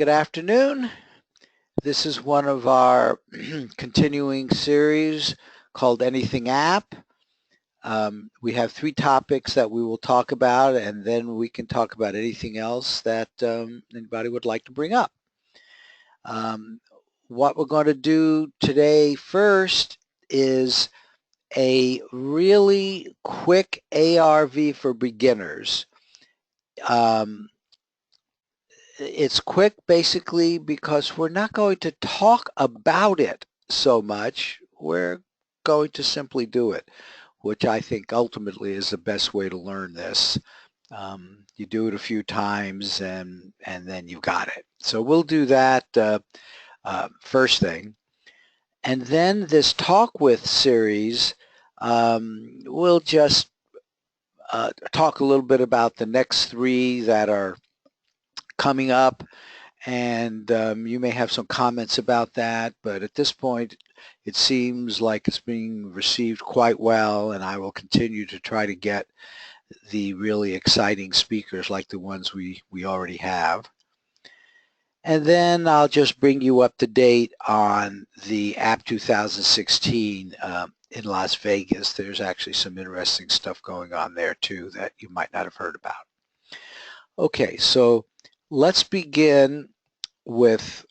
Good afternoon. This is one of our continuing series called AnythingAPP. We have 3 topics that we will talk about, and then we can talk about anything else that anybody would like to bring up. What we're going to do today first is a really quick ARV for beginners. It's quick basically because we're not going to talk about it so much. We're going to simply do it, which I think ultimately is the best way to learn this. You do it a few times and then you've got it. So we'll do that first thing. And then this Talk With series, we'll just talk a little bit about the next 3 that are coming up, and you may have some comments about that, but at this point it seems like it's being received quite well, and I will continue to try to get the really exciting speakers like the ones we already have. And then I'll just bring you up to date on the App 2016 in Las Vegas. There's actually some interesting stuff going on there too that you might not have heard about. Okay, so let's begin with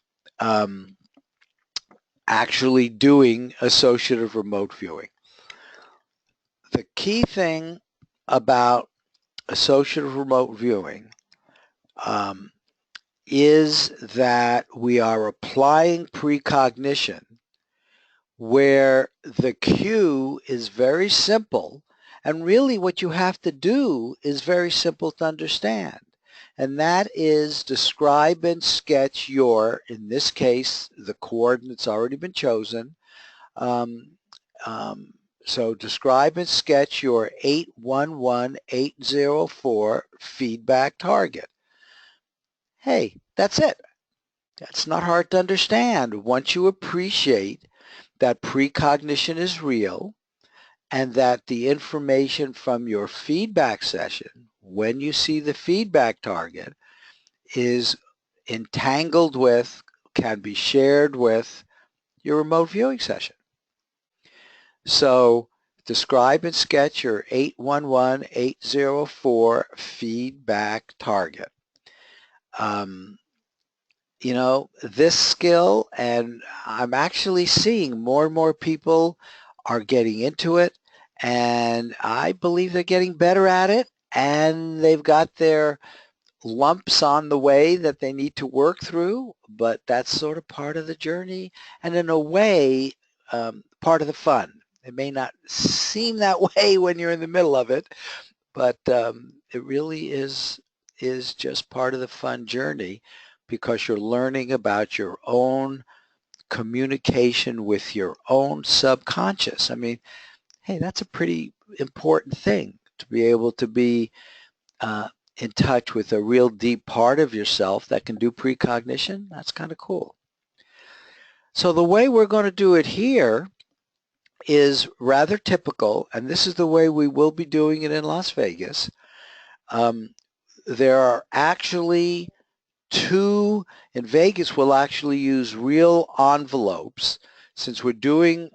actually doing associative remote viewing. The key thing about associative remote viewing is that we are applying precognition where the cue is very simple, and really what you have to do is very simple to understand. And that is describe and sketch your, in this case, the coordinates already been chosen. So describe and sketch your 811804 feedback target. Hey, that's it. That's not hard to understand. Once you appreciate that precognition is real and that the information from your feedback session, when you see the feedback target, is entangled with, can be shared with your remote viewing session. So describe and sketch your 811804 feedback target. You know, this skill, and I'm actually seeing more and more people are getting into it, and I believe they're getting better at it, and they've got their lumps on the way that they need to work through, but that's sort of part of the journey, and in a way, part of the fun. It may not seem that way when you're in the middle of it, but it really is just part of the fun journey, because you're learning about your own communication with your own subconscious. I mean, hey, that's a pretty important thing, to be able to be in touch with a real deep part of yourself that can do precognition. That's kind of cool. So the way we're going to do it here is rather typical, and this is the way we will be doing it in Las Vegas. There are actually 2, in Vegas we'll actually use real envelopes. Since we're doing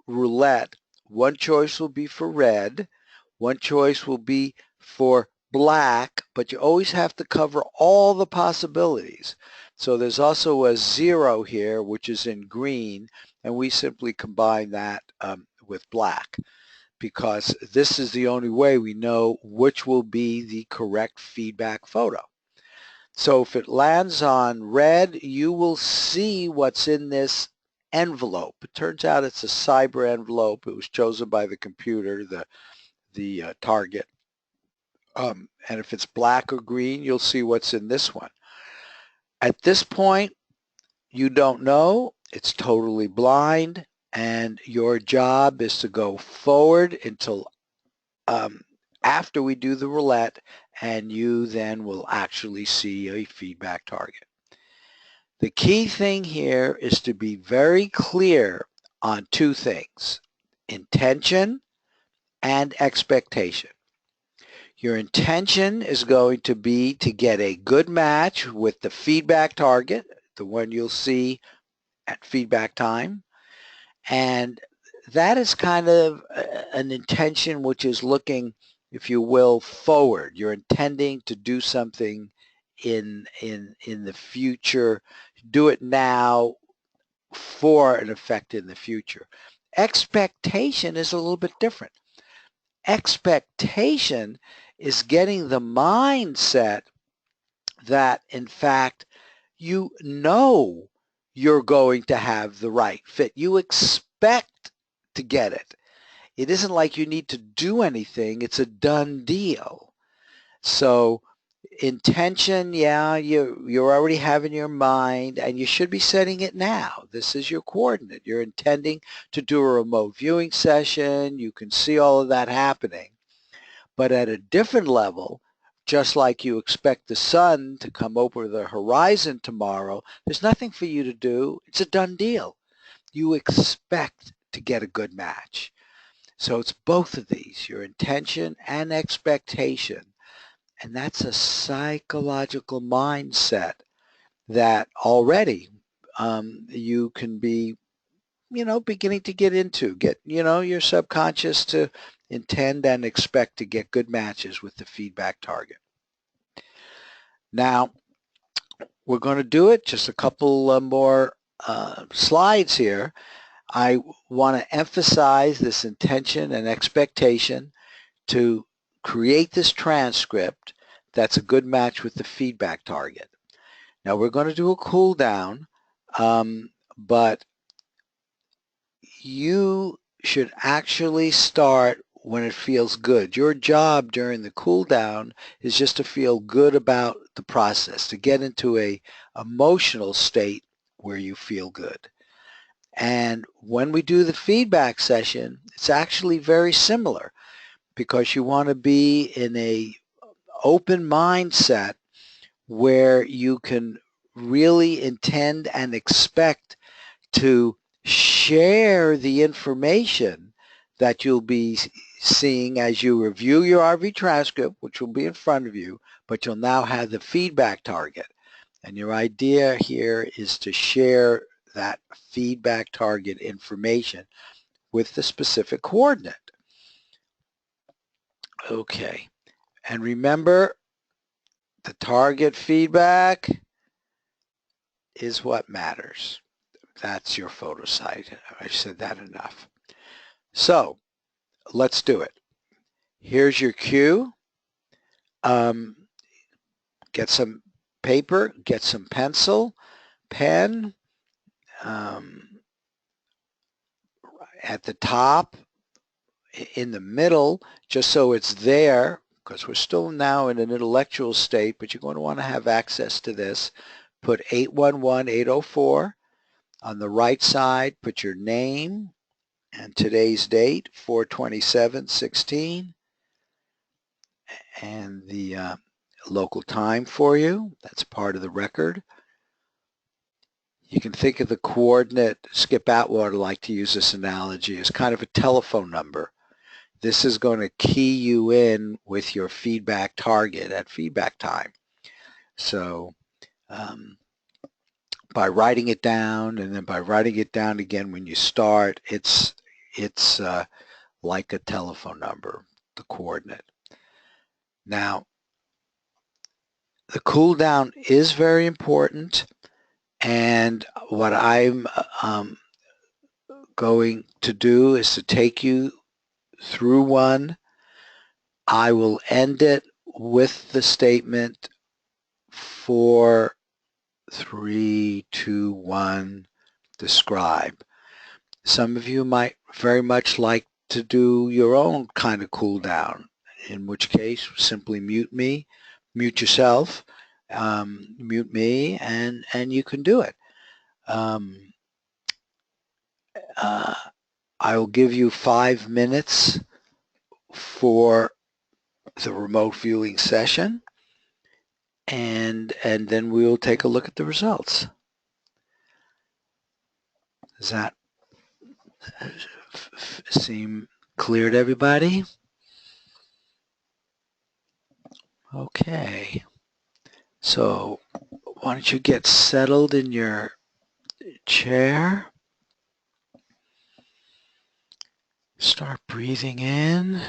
roulette, one choice will be for red, one choice will be for black, but you always have to cover all the possibilities. So there's also a 0 here, which is in green, and we simply combine that with black, because this is the only way we know which will be the correct feedback photo. So if it lands on red, you will see what's in this envelope. It turns out it's a cyber envelope. It was chosen by the computer, the target. And if it's black or green, you'll see what's in this one. At this point, you don't know. It's totally blind, and your job is to go forward until after we do the roulette, and you then will actually see a feedback target. The key thing here is to be very clear on 2 things, intention and expectation. Your intention is going to be to get a good match with the feedback target, the one you'll see at feedback time. And that is kind of an intention which is looking, if you will, forward. You're intending to do something in the future. Do it now for an effect in the future. Expectation is a little bit different. Expectation is getting the mindset that, in fact, you know you're going to have the right fit. You expect to get it. It isn't like you need to do anything. It's a done deal. So intention, yeah, you're already having your mind, and you should be setting it now. This is your coordinate. You're intending to do a remote viewing session. You can see all of that happening. But at a different level, just like you expect the sun to come over the horizon tomorrow, there's nothing for you to do. It's a done deal. You expect to get a good match. So it's both of these, your intention and expectation. And that's a psychological mindset that already you can be, beginning to get into. Get, your subconscious to intend and expect to get good matches with the feedback target. Now, we're going to do it. Just a couple more slides here. I want to emphasize this intention and expectation to create this transcript that's a good match with the feedback target. Now we're going to do a cool down, but you should actually start when it feels good. Your job during the cool down is just to feel good about the process, to get into a emotional state where you feel good. And when we do the feedback session, it's actually very similar, because you want to be in a open mindset where you can really intend and expect to share the information that you'll be seeing as you review your RV transcript, which will be in front of you, but you'll now have the feedback target. And your idea here is to share that feedback target information with the specific coordinate. Okay, and remember, the target feedback is what matters. That's your photo site. I said that enough. So let's do it. Here's your cue. Get some paper, get some pencil, pen. At the top, in the middle, just so it's there, because we're still now in an intellectual state, but you're going to want to have access to this. Put 811-804. On the right side, put your name and today's date, 4/27/16, and the local time for you. That's part of the record. You can think of the coordinate. Skip Atwater like to use this analogy as kind of a telephone number. This is going to key you in with your feedback target at feedback time. So by writing it down, and then by writing it down again when you start, it's like a telephone number, the coordinate. Now, the cool down is very important, and what I'm going to do is to take you through one. I will end it with the statement 4, 3, 2, 1, describe. Some of you might very much like to do your own kind of cool down, in which case simply mute me, mute yourself, mute me, and you can do it. I will give you 5 minutes for the remote viewing session, and then we will take a look at the results. Does that seem clear to everybody? Okay, so why don't you get settled in your chair? Start breathing in.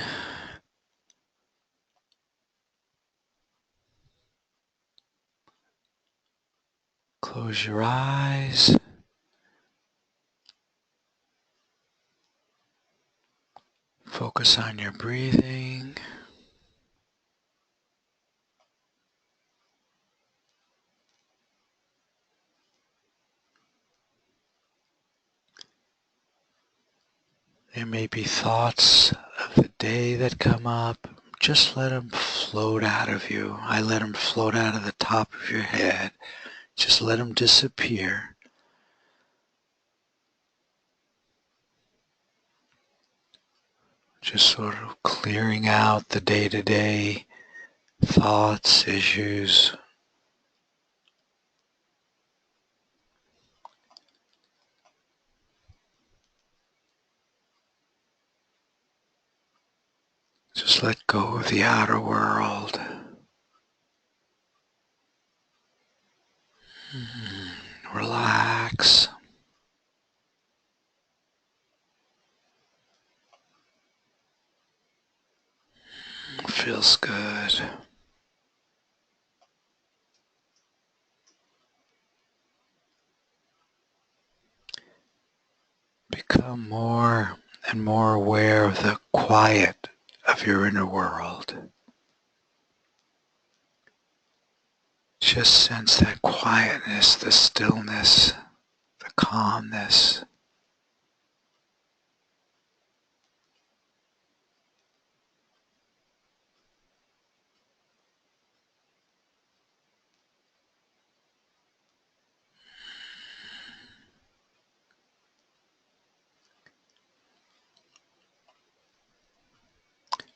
Close your eyes. Focus on your breathing. There may be thoughts of the day that come up. Just let them float out of you. I let them float out of the top of your head. Just let them disappear. Just sort of clearing out the day-to-day thoughts, issues. Just let go of the outer world. Relax. Feels good. Become more and more aware of the quiet of your inner world. Just sense that quietness, the stillness, the calmness.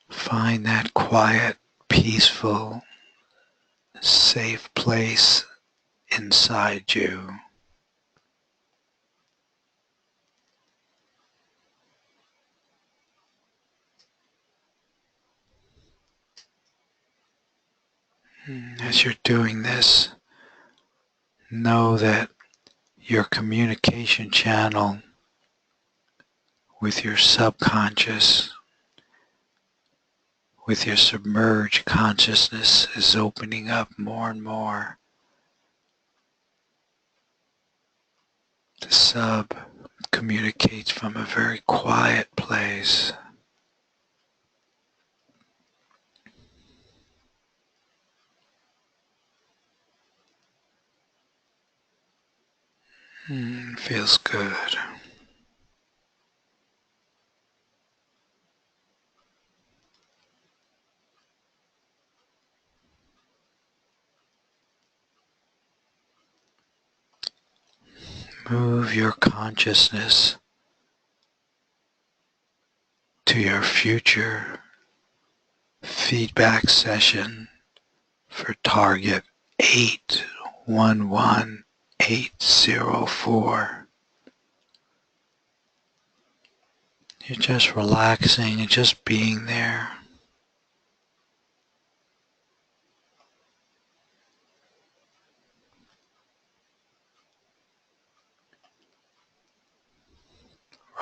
Find that quiet, peaceful, safe place inside you. 'As you're doing this, know that your communication channel with your subconscious, with your submerged consciousness is opening up more and more. The sub communicates from a very quiet place. Feels good. Move your consciousness to your future feedback session for target 811804. You're just relaxing and just being there.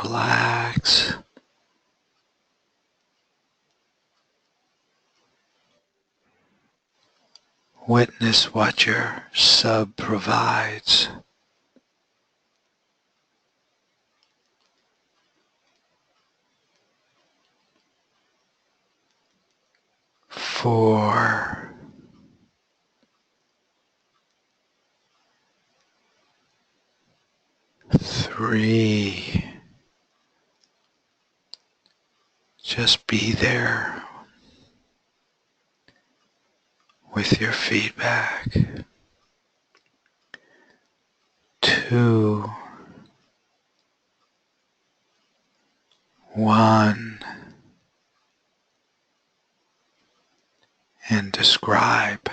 Relax. Witness what your sub provides. 4, 3. Just be there with your feedback. 2, 1, and describe.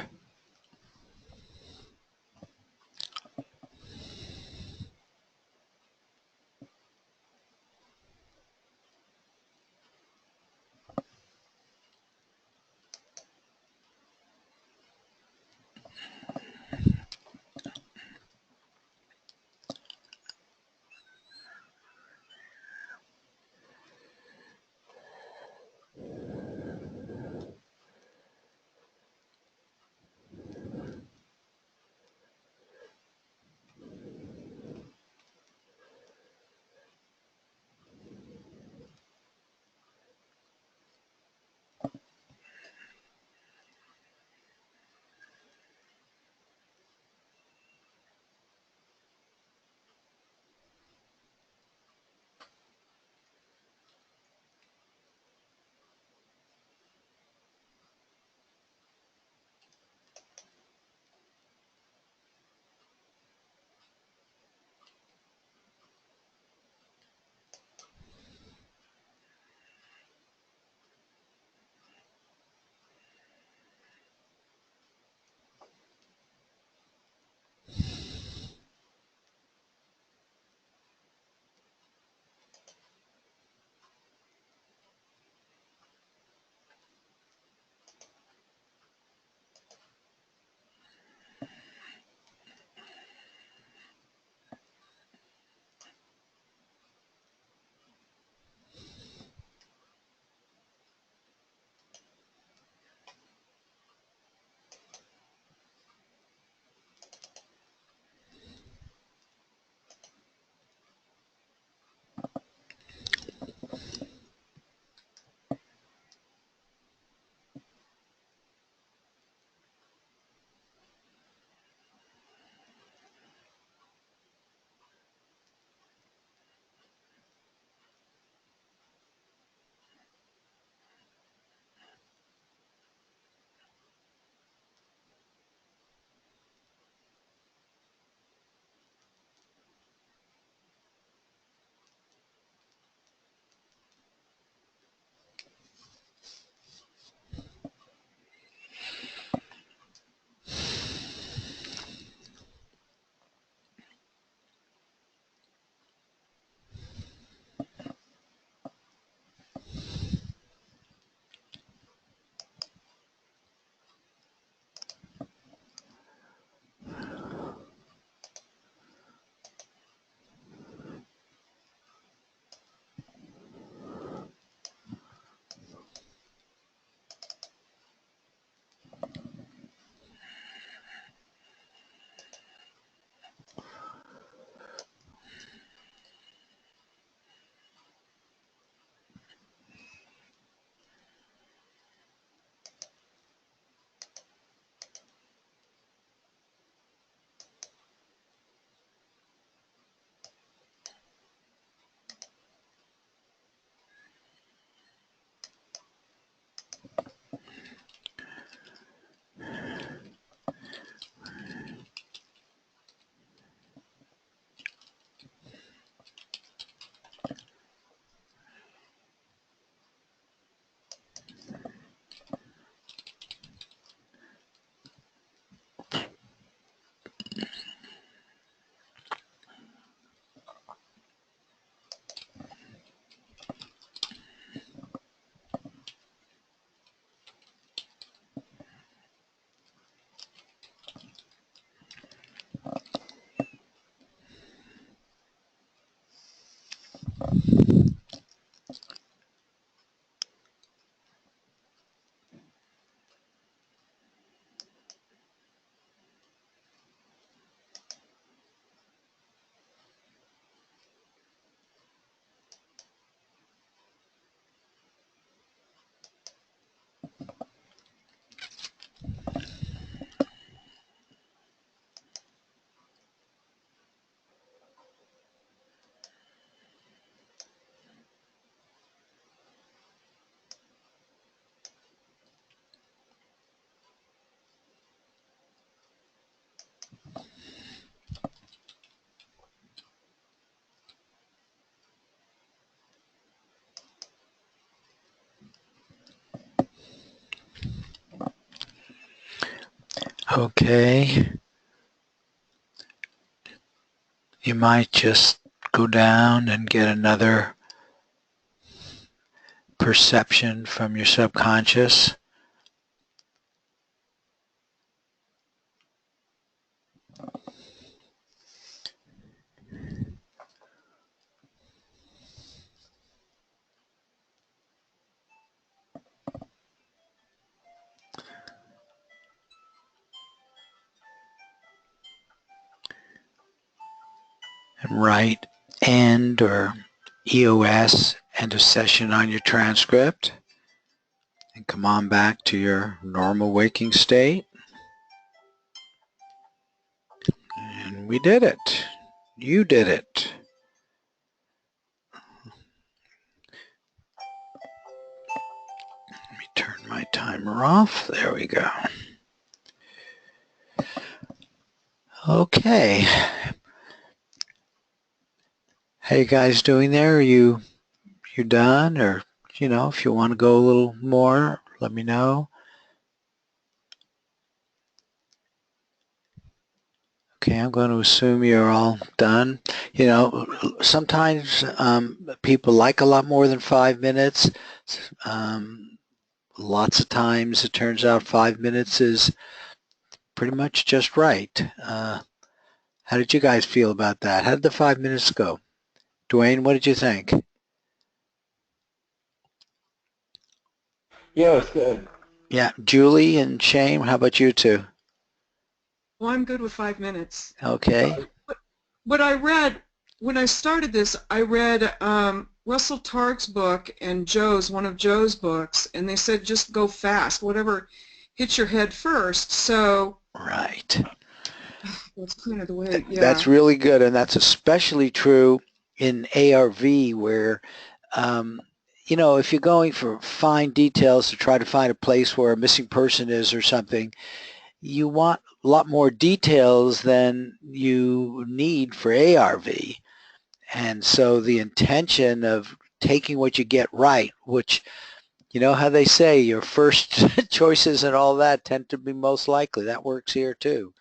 Okay. You might just go down and get another perception from your subconscious. And write end or EOS, end of session on your transcript. And come on back to your normal waking state. And we did it. You did it. Let me turn my timer off. There we go. Okay. How you guys doing there? Are you done? Or, if you want to go a little more, let me know. Okay, I'm going to assume you're all done. Sometimes people like a lot more than 5 minutes. Lots of times it turns out 5 minutes is pretty much just right. How did you guys feel about that? How did the 5 minutes go? Dwayne, what did you think? Yeah, it's good. Yeah, Julie and Shane, how about you two? Well, I'm good with 5 minutes. Okay. What I read, when I started this, I read Russell Targ's book and one of Joe's books, and they said just go fast, whatever hits your head first. So Right. that's kind of the way, That's yeah. really good, and that's especially true in ARV where, if you're going for fine details to try to find a place where a missing person is or something, you want a lot more details than you need for ARV. And so the intention of taking what you get right, which, you know how they say your first choices and all that tend to be most likely. That works here too.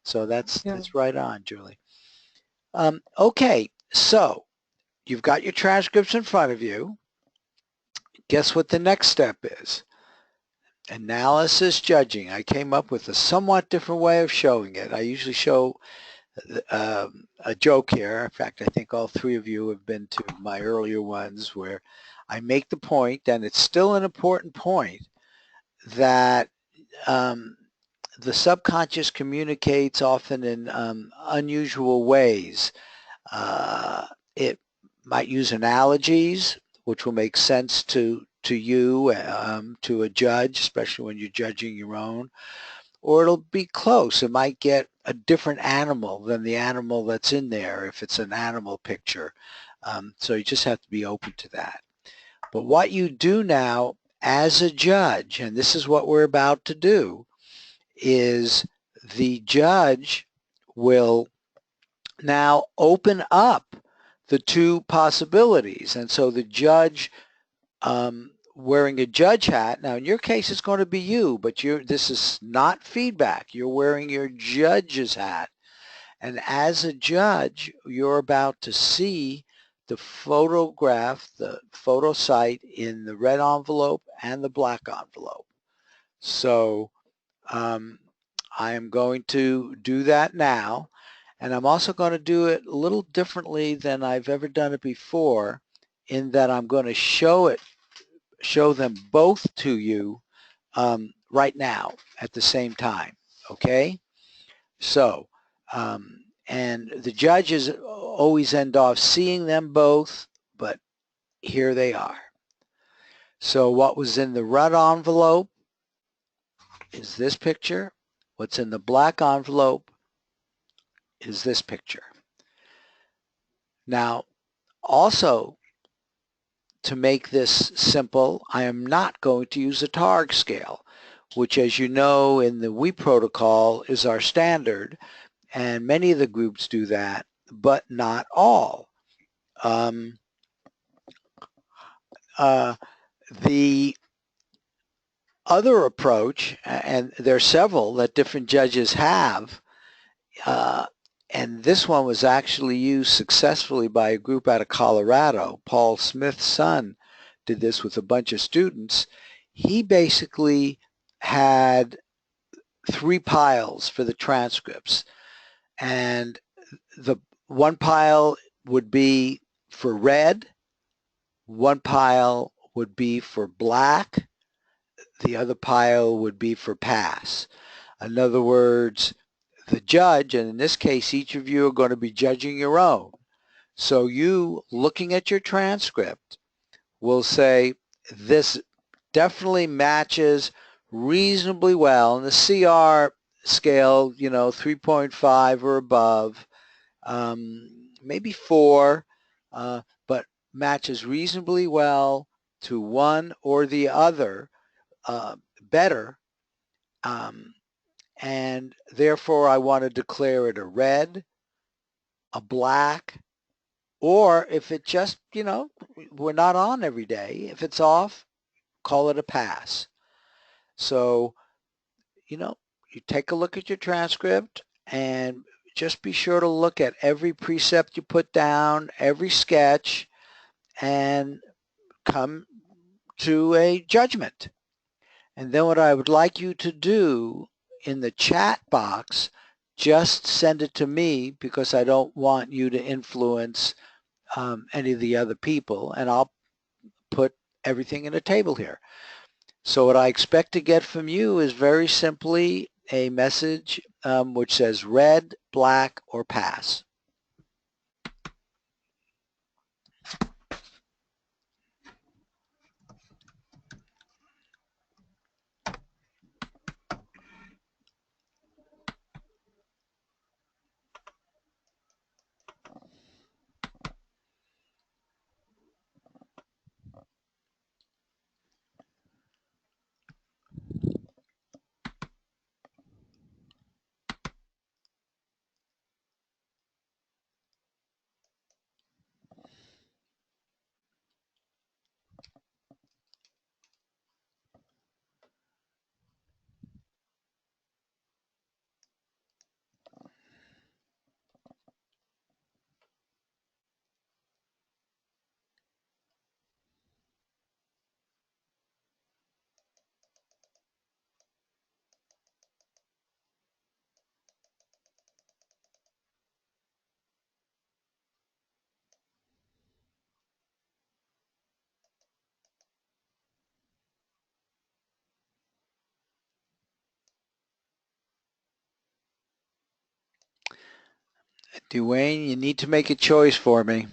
So that's Yeah. right on, Julie. Okay, so you've got your transcripts in front of you. Guess what the next step is? Analysis judging. I came up with a somewhat different way of showing it. I usually show a joke here. In fact, I think all three of you have been to my earlier ones where I make the point, and it's still an important point, that the subconscious communicates often in unusual ways. It might use analogies, which will make sense to you, to a judge, especially when you're judging your own, or it'll be close. It might get a different animal than the animal that's in there if it's an animal picture. So you just have to be open to that. But what you do now as a judge, and this is what we're about to do, is the judge will now open up the two possibilities. And so the judge wearing a judge hat, now in your case it's going to be you, but this is not feedback. You're wearing your judge's hat. And as a judge, you're about to see the photograph, the photo site in the red envelope and the black envelope. So I am going to do that now. And I'm also going to do it a little differently than I've ever done it before, in that I'm going to show them both to you right now at the same time. Okay? So, and the judges always end off seeing them both, but here they are. So what was in the red envelope is this picture. What's in the black envelope is this picture. Now, also, to make this simple, I am not going to use a Targ scale, which, as you know, in the WE protocol is our standard, and many of the groups do that, but not all. The other approach, and there are several that different judges have, uh, and this one was actually used successfully by a group out of Colorado. Paul Smith's son did this with a bunch of students. He basically had three piles for the transcripts, and the one pile would be for red, one pile would be for black, the other pile would be for pass. In other words, the judge, and in this case, each of you are going to be judging your own. So you, looking at your transcript, will say, this definitely matches reasonably well. And the CR scale, 3.5 or above, maybe 4, but matches reasonably well to one or the other better. Um, and therefore I want to declare it a red, a black, or if it just, we're not on every day, if it's off, call it a pass. So, you take a look at your transcript and just be sure to look at every precept you put down, every sketch, and come to a judgment. And then what I would like you to do in the chat box, just send it to me because I don't want you to influence any of the other people, and I'll put everything in a table here. So what I expect to get from you is very simply a message which says red, black, or pass. Dwayne, you need to make a choice for me.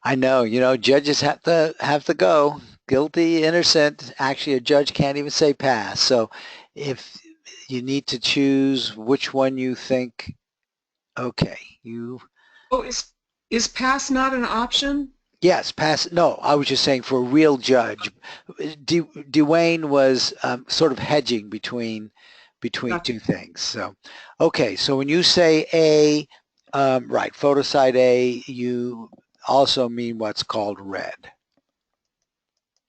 I know, judges have to go. Guilty, innocent. Actually, a judge can't even say pass. So if you need to choose which one you think, okay, Oh, is pass not an option? yes, pass. No, I was just saying for a real judge. Dwayne was sort of hedging between Gotcha. two things. So, okay, so when you say A, right, photo side A, you also mean what's called red.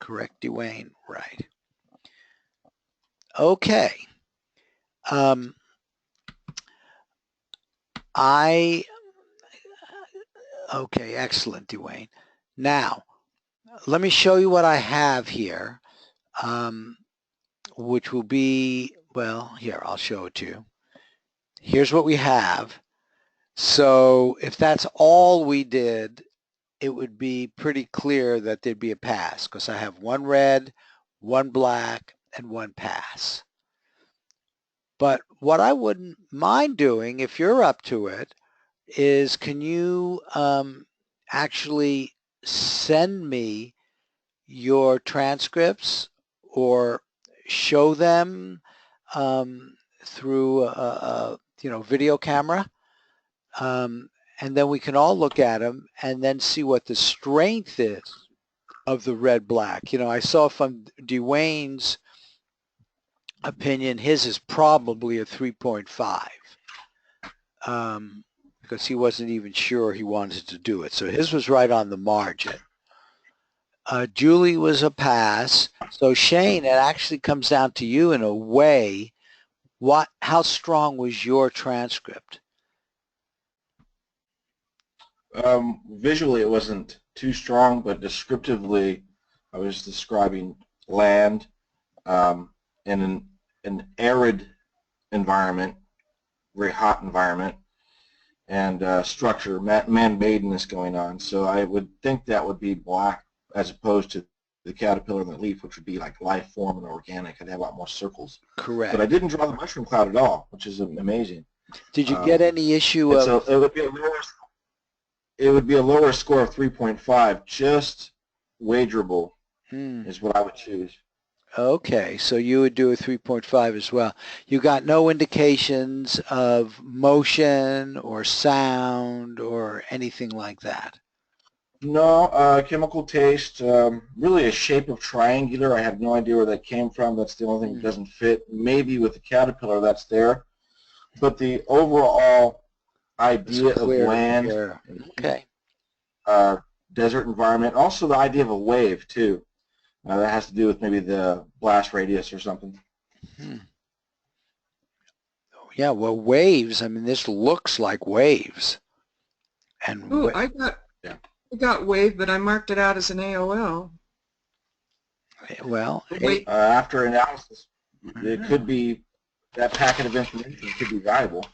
Correct, Dwayne? Right. Okay. Um, I, okay, excellent, Dwayne. Now, let me show you what I have here, which will be, well, here, I'll show it to you. Here's what we have. So if that's all we did, it would be pretty clear that there'd be a pass because I have one red, one black, and one pass. But what I wouldn't mind doing, if you're up to it, is can you actually send me your transcripts or show them through a video camera, and then we can all look at them and then see what the strength is of the red black. I saw from Dwayne's opinion, his is probably a 3.5 because he wasn't even sure he wanted to do it. So his was right on the margin. Julie was a pass. So Shane, it actually comes down to you in a way. How strong was your transcript? Visually, it wasn't too strong, but descriptively, I was describing land in an arid environment, very hot environment, and structure, man-madeness going on. So I would think that would be black as opposed to the caterpillar and the leaf, which would be like life form and organic. I'd have a lot more circles. Correct. But I didn't draw the mushroom cloud at all, which is amazing. Did you get any issue of? So it would be a lower score of 3.5, just wagerable is what I would choose. Okay, so you would do a 3.5 as well. You got no indications of motion or sound or anything like that? No, chemical taste, really a shape of triangular. I have no idea where that came from. That's the only thing that doesn't fit. Maybe with the caterpillar that's there. But the overall idea of land, okay, desert environment, also the idea of a wave too. That has to do with maybe the blast radius or something. Yeah, well, waves. I mean, this looks like waves. And ooh, I got wave, but I marked it out as an AOL. Well, after analysis, it could be that packet of information could be valuable.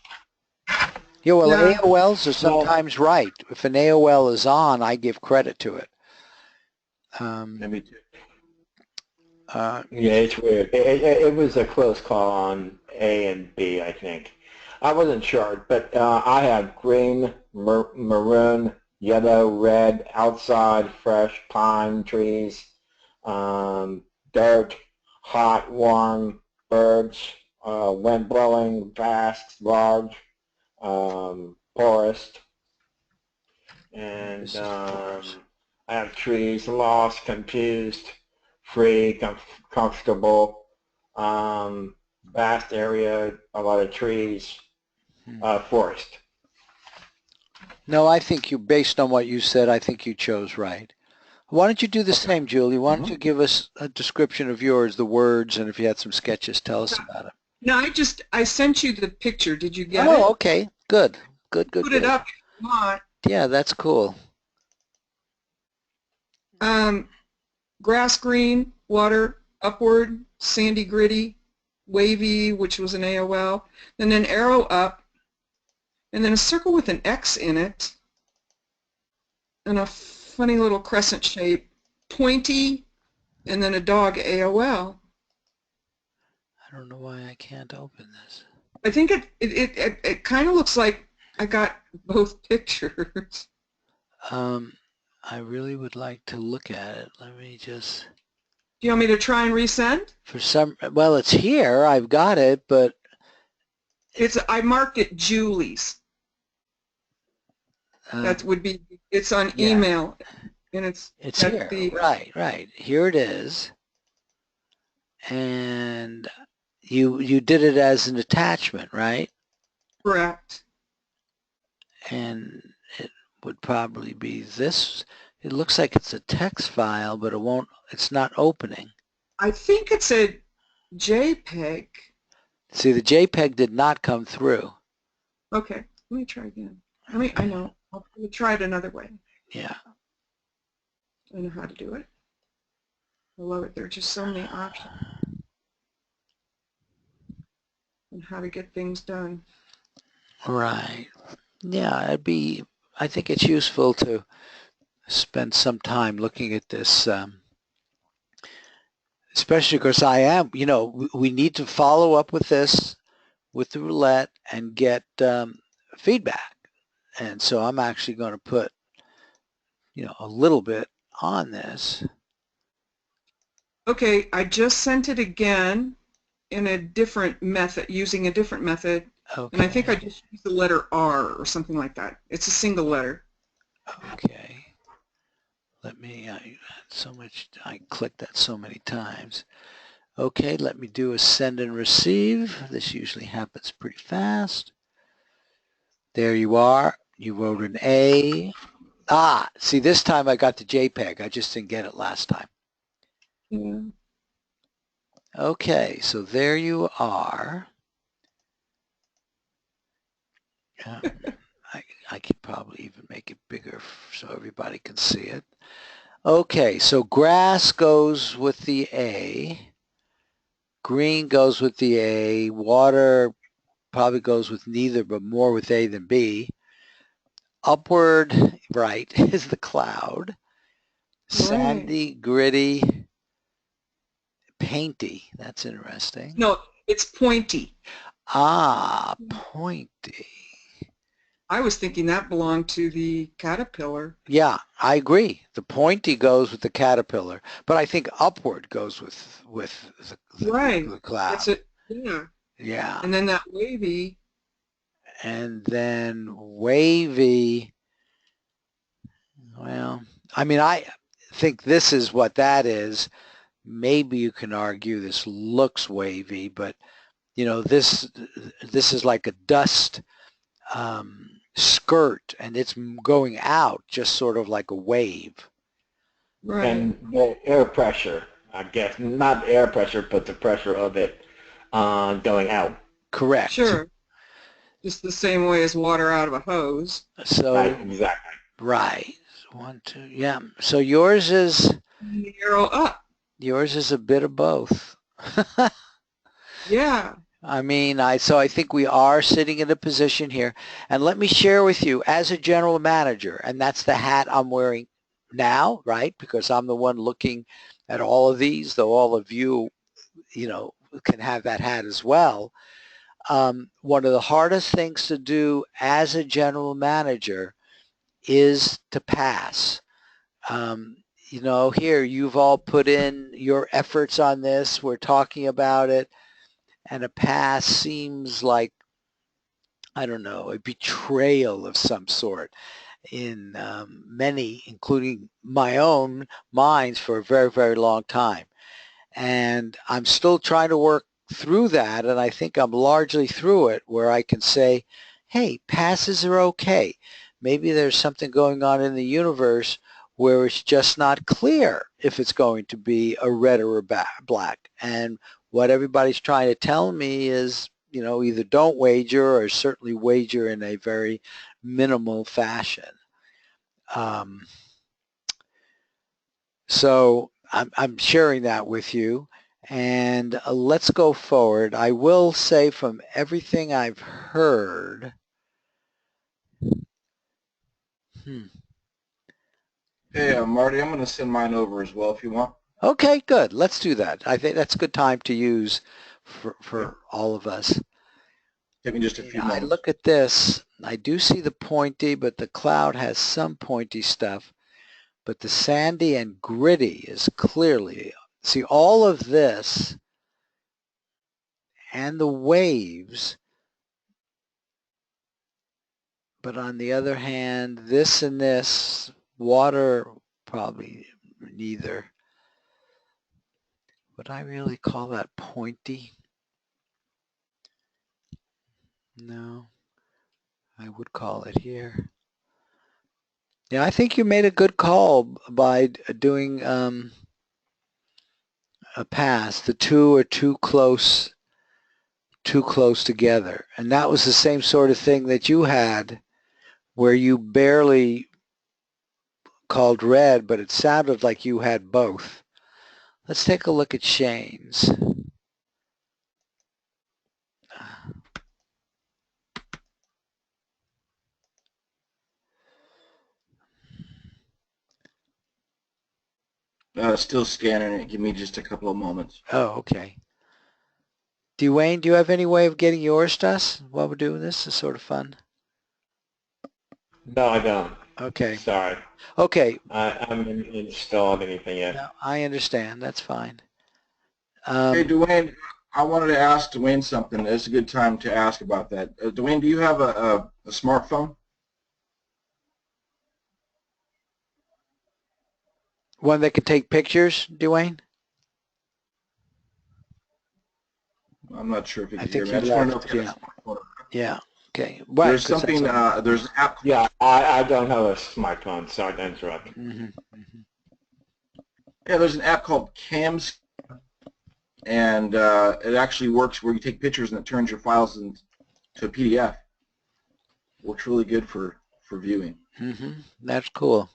Yeah, well, AOLs are sometimes right. If an AOL is on, I give credit to it. Maybe too. Yeah, it's weird. It was a close call on A and B, I think. I wasn't sure, but I have green, maroon, yellow, red, outside, fresh, pine trees, dirt, hot, warm, birds, wind blowing, vast, large, forest, and I have trees, lost, confused, free, comfortable, vast area, a lot of trees, forest. No, I think you, based on what you said, I think you chose right. Why don't you do the same, Julie? Why don't you give us a description of yours, the words, and if you had some sketches, tell us about it. No, I sent you the picture. Did you get it? Oh, okay. Good. Good. Put it up if you want. Yeah, that's cool. Grass green, water, upward, sandy gritty, wavy, which was an AOL, then an arrow up, and then a circle with an X in it, and a funny little crescent shape, pointy, and then a dog AOL. I don't know why I can't open this. I think it kind of looks like I got both pictures. I really would like to look at it. Let me just... Do you want me to try and resend? Well, it's here. I've got it, but... I marked it Julie's. That would be, it's on email, and it's here. Right. Here it is. And you did it as an attachment, right? Correct. And it would probably be this. It looks like it's a text file, but it's not opening. I think it's a JPEG. See, the JPEG did not come through. Okay, let me try again. I know. I'll try it another way. Yeah. I know how to do it. I love it. There are just so many options on how to get things done. Right. Yeah, I think it's useful to spend some time looking at this, especially because we need to follow up with this, with the roulette, and get feedback. And so I'm actually going to put, a little bit on this. Okay, I just sent it again in a different method, using a different method. Okay. And I think I just used the letter R or something like that. It's a single letter. Okay. I clicked that so many times. Okay, let me do a send and receive. This usually happens pretty fast. There you are. You wrote an A. Ah, see, this time I got the JPEG. I just didn't get it last time. Yeah. Okay, so there you are. I could probably even make it bigger so everybody can see it. Okay, so grass goes with the A. Green goes with the A. Water probably goes with neither, but more with A than B. Upward, right, is the cloud. Right. Sandy, gritty, painty. That's interesting. No, it's pointy. Ah, pointy. I was thinking that belonged to the caterpillar. Yeah, I agree. The pointy goes with the caterpillar, but I think upward goes with Right. the cloud. That's it. Yeah. Yeah. And then that wavy. And then wavy, well, I mean, I think this is what that is. Maybe you can argue this looks wavy, but you know, this is like a dust skirt, and it's going out just sort of like a wave. Right. And the air pressure, I guess, not air pressure, but the pressure of it going out. Correct. Sure. Just the same way as water out of a hose. So, Right, exactly. right. 1, 2, yeah. So yours is The arrow up. a bit of both. Yeah. I mean, so I think we are sitting in a position here. And let me share with you, as a general manager, and that's the hat I'm wearing now, right? Because I'm the one looking at all of these, though all of you, you know, can have that hat as well. One of the hardest things to do as a general manager is to pass. You know, here, you've all put in your efforts on this. We're talking about it. And a pass seems like, I don't know, a betrayal of some sort in many, including my own minds, for a very, very long time. And I'm still trying to work through that, and I think I'm largely through it, where I can say, hey, passes are okay. Maybe there's something going on in the universe where it's just not clear if it's going to be a red or a black. And what everybody's trying to tell me is, you know, either don't wager or certainly wager in a very minimal fashion. So I'm sharing that with you. And let's go forward. I will say, from everything I've heard, Hey, Marty, I'm going to send mine over as well if you want. Okay, good. Let's do that. I think that's a good time to use Okay. for all of us. Take me just a few I moments. look at this. I do see the pointy, but the cloud has some pointy stuff. But the sandy and gritty is clearly, see, all of this and the waves. But on the other hand, this and this, water, probably neither. Would I really call that pointy? No, I would call it here. Yeah, I think you made a good call by doing a pass. The two are too close together. And that was the same sort of thing that you had, where you barely called red, but it sounded like you had both. Let's take a look at Shane's. Still scanning it. Give me just a couple of moments. Oh, okay. Dwayne, do you have any way of getting yours to us while we're doing this? It's sort of fun. No, I don't. Okay. Sorry. Okay. I haven't installed anything yet. No, I understand. That's fine. Hey, Dwayne, I wanted to ask Dwayne something. It's a good time to ask about that. Dwayne, do you have a smartphone? One that can take pictures, Dwayne? I'm not sure if you I can hear think me. I he just want to know left. if you Yeah. have a smartphone. Yeah. Okay, right. There's something, there's an app. Yeah, I don't have a smartphone, sorry to interrupt. Mm-hmm. Yeah, there's an app called Cams, and it actually works where you take pictures and it turns your files into a PDF. Works really good for viewing. Mm-hmm. That's cool.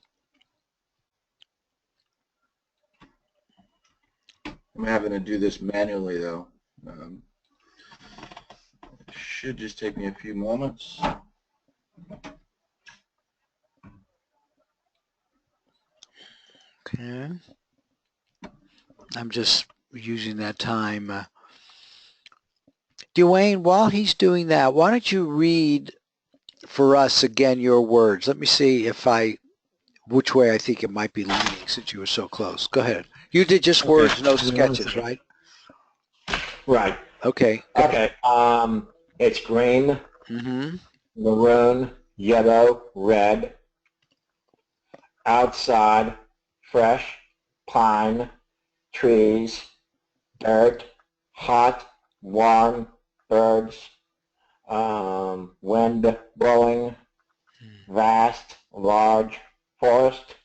I'm having to do this manually though. It should just take me a few moments. Okay. I'm just using that time. Dwayne, while he's doing that, why don't you read for us again your words? Let me see if which way I think it might be leaning since you were so close. Go ahead. You did just Okay. words, no sketches, right? Right. Okay. Okay. It's green, Mm-hmm. maroon, yellow, red, outside, fresh, pine, trees, dirt, hot, warm, birds, wind blowing, vast, large, forest,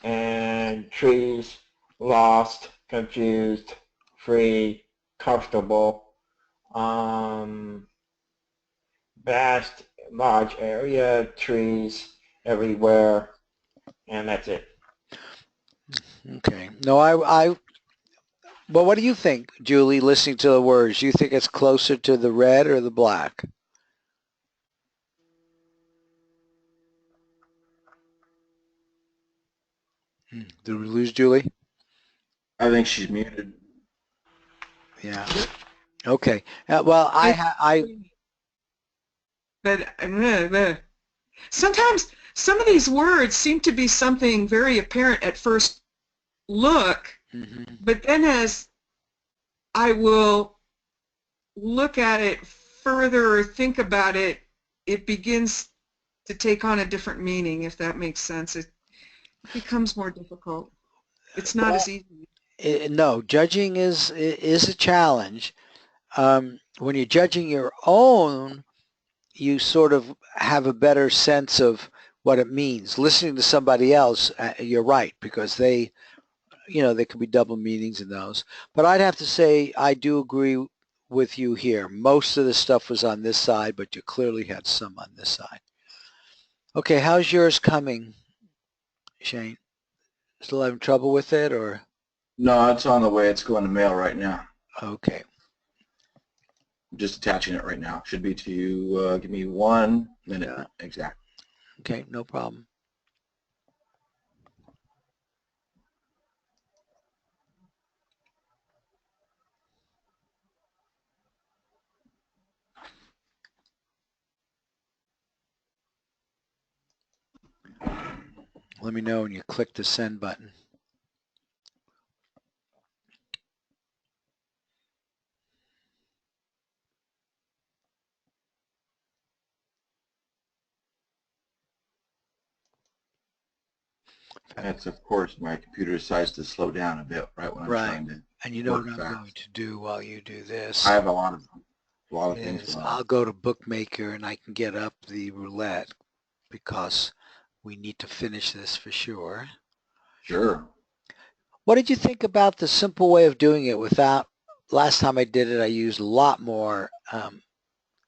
and trees, lost, confused, free, comfortable, vast, large area, trees everywhere, and that's it. Okay. No, well, what do you think, Julie, listening to the words? Do you think it's closer to the red or the black? Did we lose Julie? I think she's muted. Yeah. Okay. Well, But sometimes some of these words seem to be something very apparent at first look, Mhm. but then as I will look at it further or think about it, it begins to take on a different meaning, if that makes sense. It becomes more difficult. It's not as easy. No, judging is a challenge. When you're judging your own, you sort of have a better sense of what it means. Listening to somebody else, you're right, because there could be double meanings in those. But I'd have to say I do agree with you here. Most of the stuff was on this side, but you clearly had some on this side. Okay, how's yours coming, Shane? Still having trouble with it, or? No, it's on the way. It's going to mail right now. Okay. I'm just attaching it right now. Should be to you. Give me 1 minute. Yeah. Exact. Okay, no problem. Let me know when you click the send button. That's, of course, my computer decides to slow down a bit right when I'm trying to And you know work what I'm fast. going to do while you do this? I have a lot of things Is going I'll on. go to Bookmaker and I can get up the roulette because we need to finish this for sure. Sure. What did you think about the simple way of doing it without, last time I did it, I used a lot more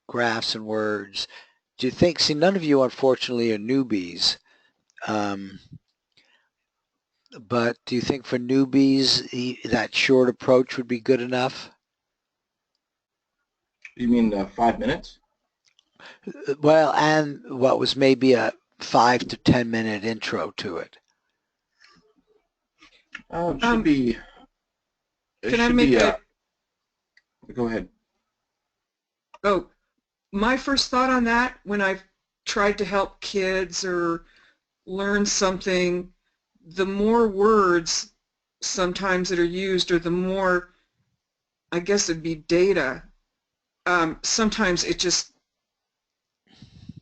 graphs and words. Do you think, see, none of you unfortunately are newbies, but do you think for newbies that short approach would be good enough? You mean 5 minutes? Well, and what was maybe a 5 to 10 minute intro to it. It should be. Can I make a? Go ahead. Oh, my first thought on that when I've tried to help kids or learn something, the more words sometimes that are used, or the more, I guess it'd be data, sometimes it just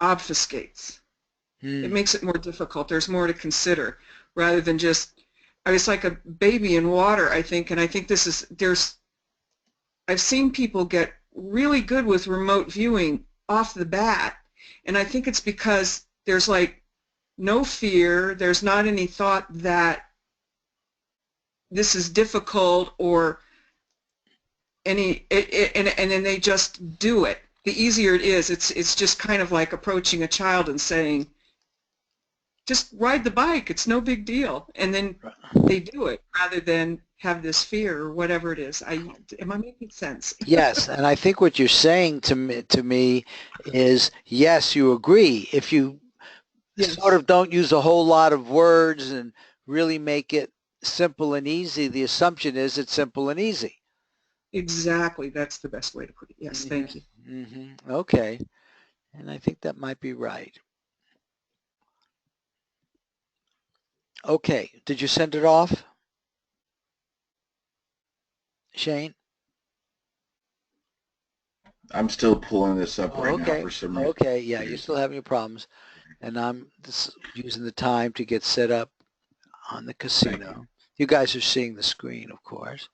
obfuscates. It makes it more difficult. There's more to consider rather than just, it's like a baby in water, I think, and I think I've seen people get really good with remote viewing off the bat. And I think it's because there's like no fear, there's not any thought that this is difficult or any, and then they just do it. The easier it is, it's just kind of like approaching a child and saying, just ride the bike, it's no big deal. And then they do it rather than have this fear or whatever it is. Am I making sense? Yes, and I think what you're saying to me is, yes, you agree. If you Yes. sort of don't use a whole lot of words and really make it simple and easy, the assumption is it's simple and easy. Exactly. That's the best way to put it. Yes, thank you. Mm-hmm. Okay, and I think that might be right. Okay, did you send it off, Shane? I'm still pulling this up right now Okay, for some reason. okay, yeah, you're still having your problems, and I'm just using the time to get set up on the casino. You guys are seeing the screen, of course.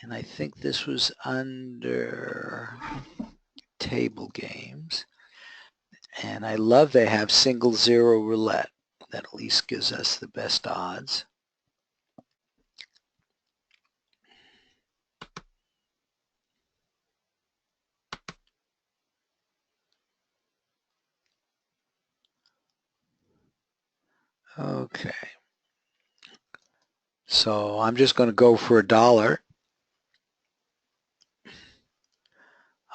And I think this was under table games. And I love they have single zero roulette. That at least gives us the best odds. Okay. So I'm just going to go for $1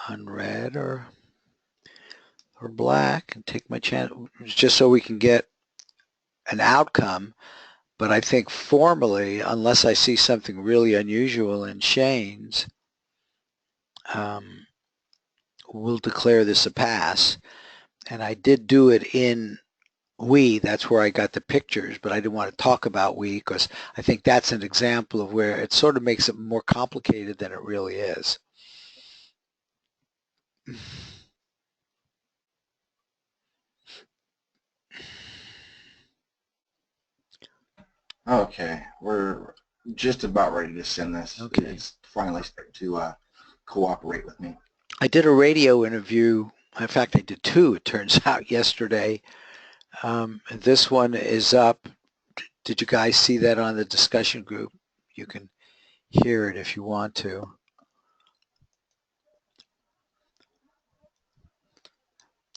on red or black and take my chance just so we can get an outcome. But I think formally, unless I see something really unusual in Shane's, we'll declare this a pass. And I did do it in we, that's where I got the pictures, but I didn't want to talk about we because I think that's an example of where it sort of makes it more complicated than it really is. Okay, we're just about ready to send this. Okay. It's finally starting to cooperate with me. I did a radio interview. In fact, I did two, it turns out, yesterday. This one is up. Did you guys see that on the discussion group? You can hear it if you want to.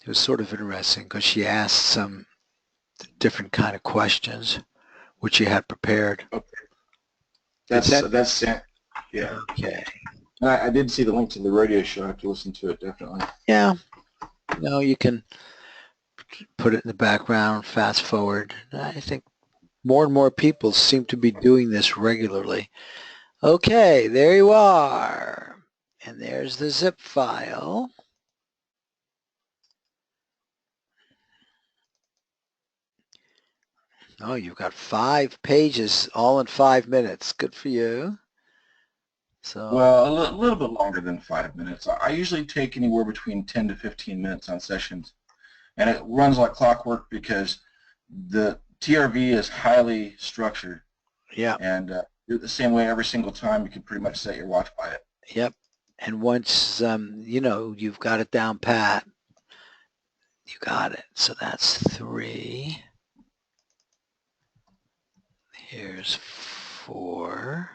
It was sort of interesting because she asked some different kind of questions, which she had prepared. Okay. That's sent. Yeah. Okay. And I did see the link to the radio show. I have to listen to it, definitely. Yeah. No, you can put it in the background, fast forward. I think more and more people seem to be doing this regularly. Okay, there you are. And there's the zip file. Oh, you've got 5 pages all in 5 minutes. Good for you. So, Well, a little bit longer than 5 minutes. I usually take anywhere between 10 to 15 minutes on sessions. And it runs like clockwork because the TRV is highly structured. yeah. And do it the same way every single time. You can pretty much set your watch by it. Yep. And once, you know, you've got it down pat, you got it. So that's 3. Here's 4.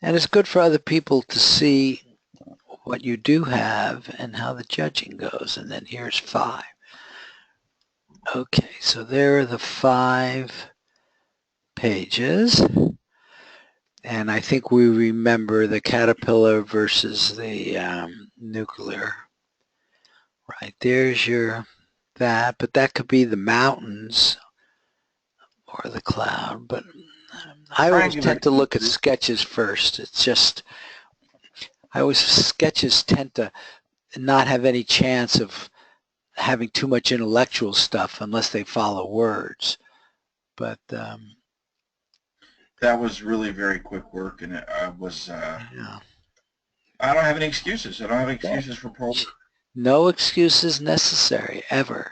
And it's good for other people to see what you do have and how the judging goes. And then here's 5. Okay, so there are the 5 pages. And I think we remember the caterpillar versus the nuclear. Right, there's your that, but that could be the mountains or the cloud. But I always tend to look at sketches first. It's just, sketches tend to not have any chance of having too much intellectual stuff unless they follow words. But that was really very quick work, and it was. Yeah. I don't have any excuses. I don't have any excuses for poor work. No excuses necessary ever.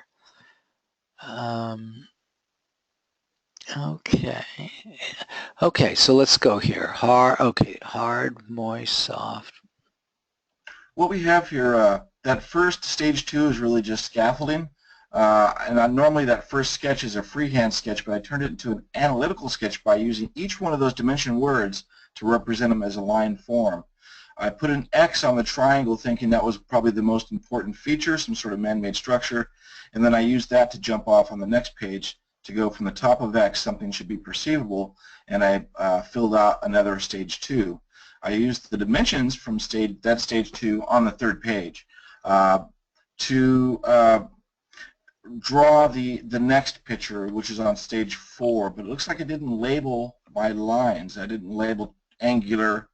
Okay. Okay, so let's go here. Hard, moist, soft. what we have here, that first stage 2 is really just scaffolding. Normally that first sketch is a freehand sketch, but I turned it into an analytical sketch by using each one of those dimension words to represent them as a line form. I put an X on the triangle thinking that was probably the most important feature, some sort of man-made structure, and then I used that to jump off on the next page to go from the top of X, something should be perceivable, and I filled out another stage 2. I used the dimensions from that stage 2 on the third page to draw the next picture, which is on stage 4, but it looks like I didn't label my lines. I didn't label angular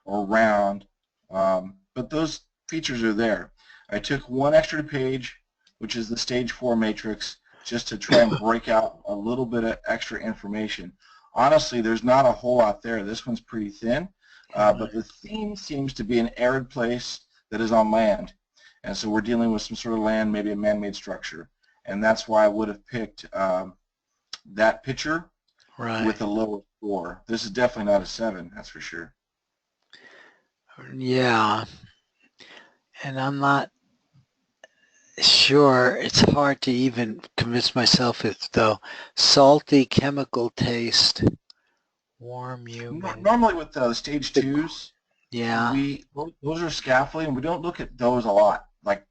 or round, but those features are there. I took one extra page, which is the stage 4 matrix, just to try and break out a little bit of extra information. Honestly, there's not a whole lot there. This one's pretty thin, but the theme seems to be an arid place that is on land. And so we're dealing with some sort of land, maybe a man-made structure. And that's why I would have picked that picture with a lower score. This is definitely not a 7, that's for sure. Yeah, and I'm not sure. It's hard to even convince myself it's though salty chemical taste, warm, humid. Normally with stage 2s, Yeah. those are scaffolding. We don't look at those a lot. Like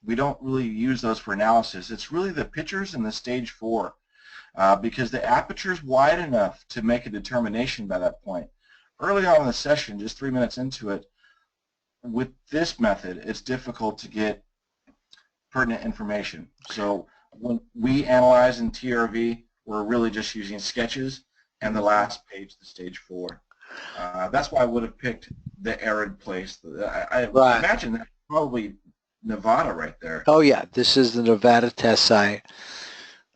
we don't really use those for analysis. It's really the pictures in the stage 4 because the aperture is wide enough to make a determination by that point. Early on in the session, just 3 minutes into it, with this method, it's difficult to get pertinent information. So when we analyze in TRV, we're really just using sketches and the last page, the stage 4. That's why I would have picked the arid place. I imagine that's probably Nevada right there. Oh yeah, this is the Nevada test site.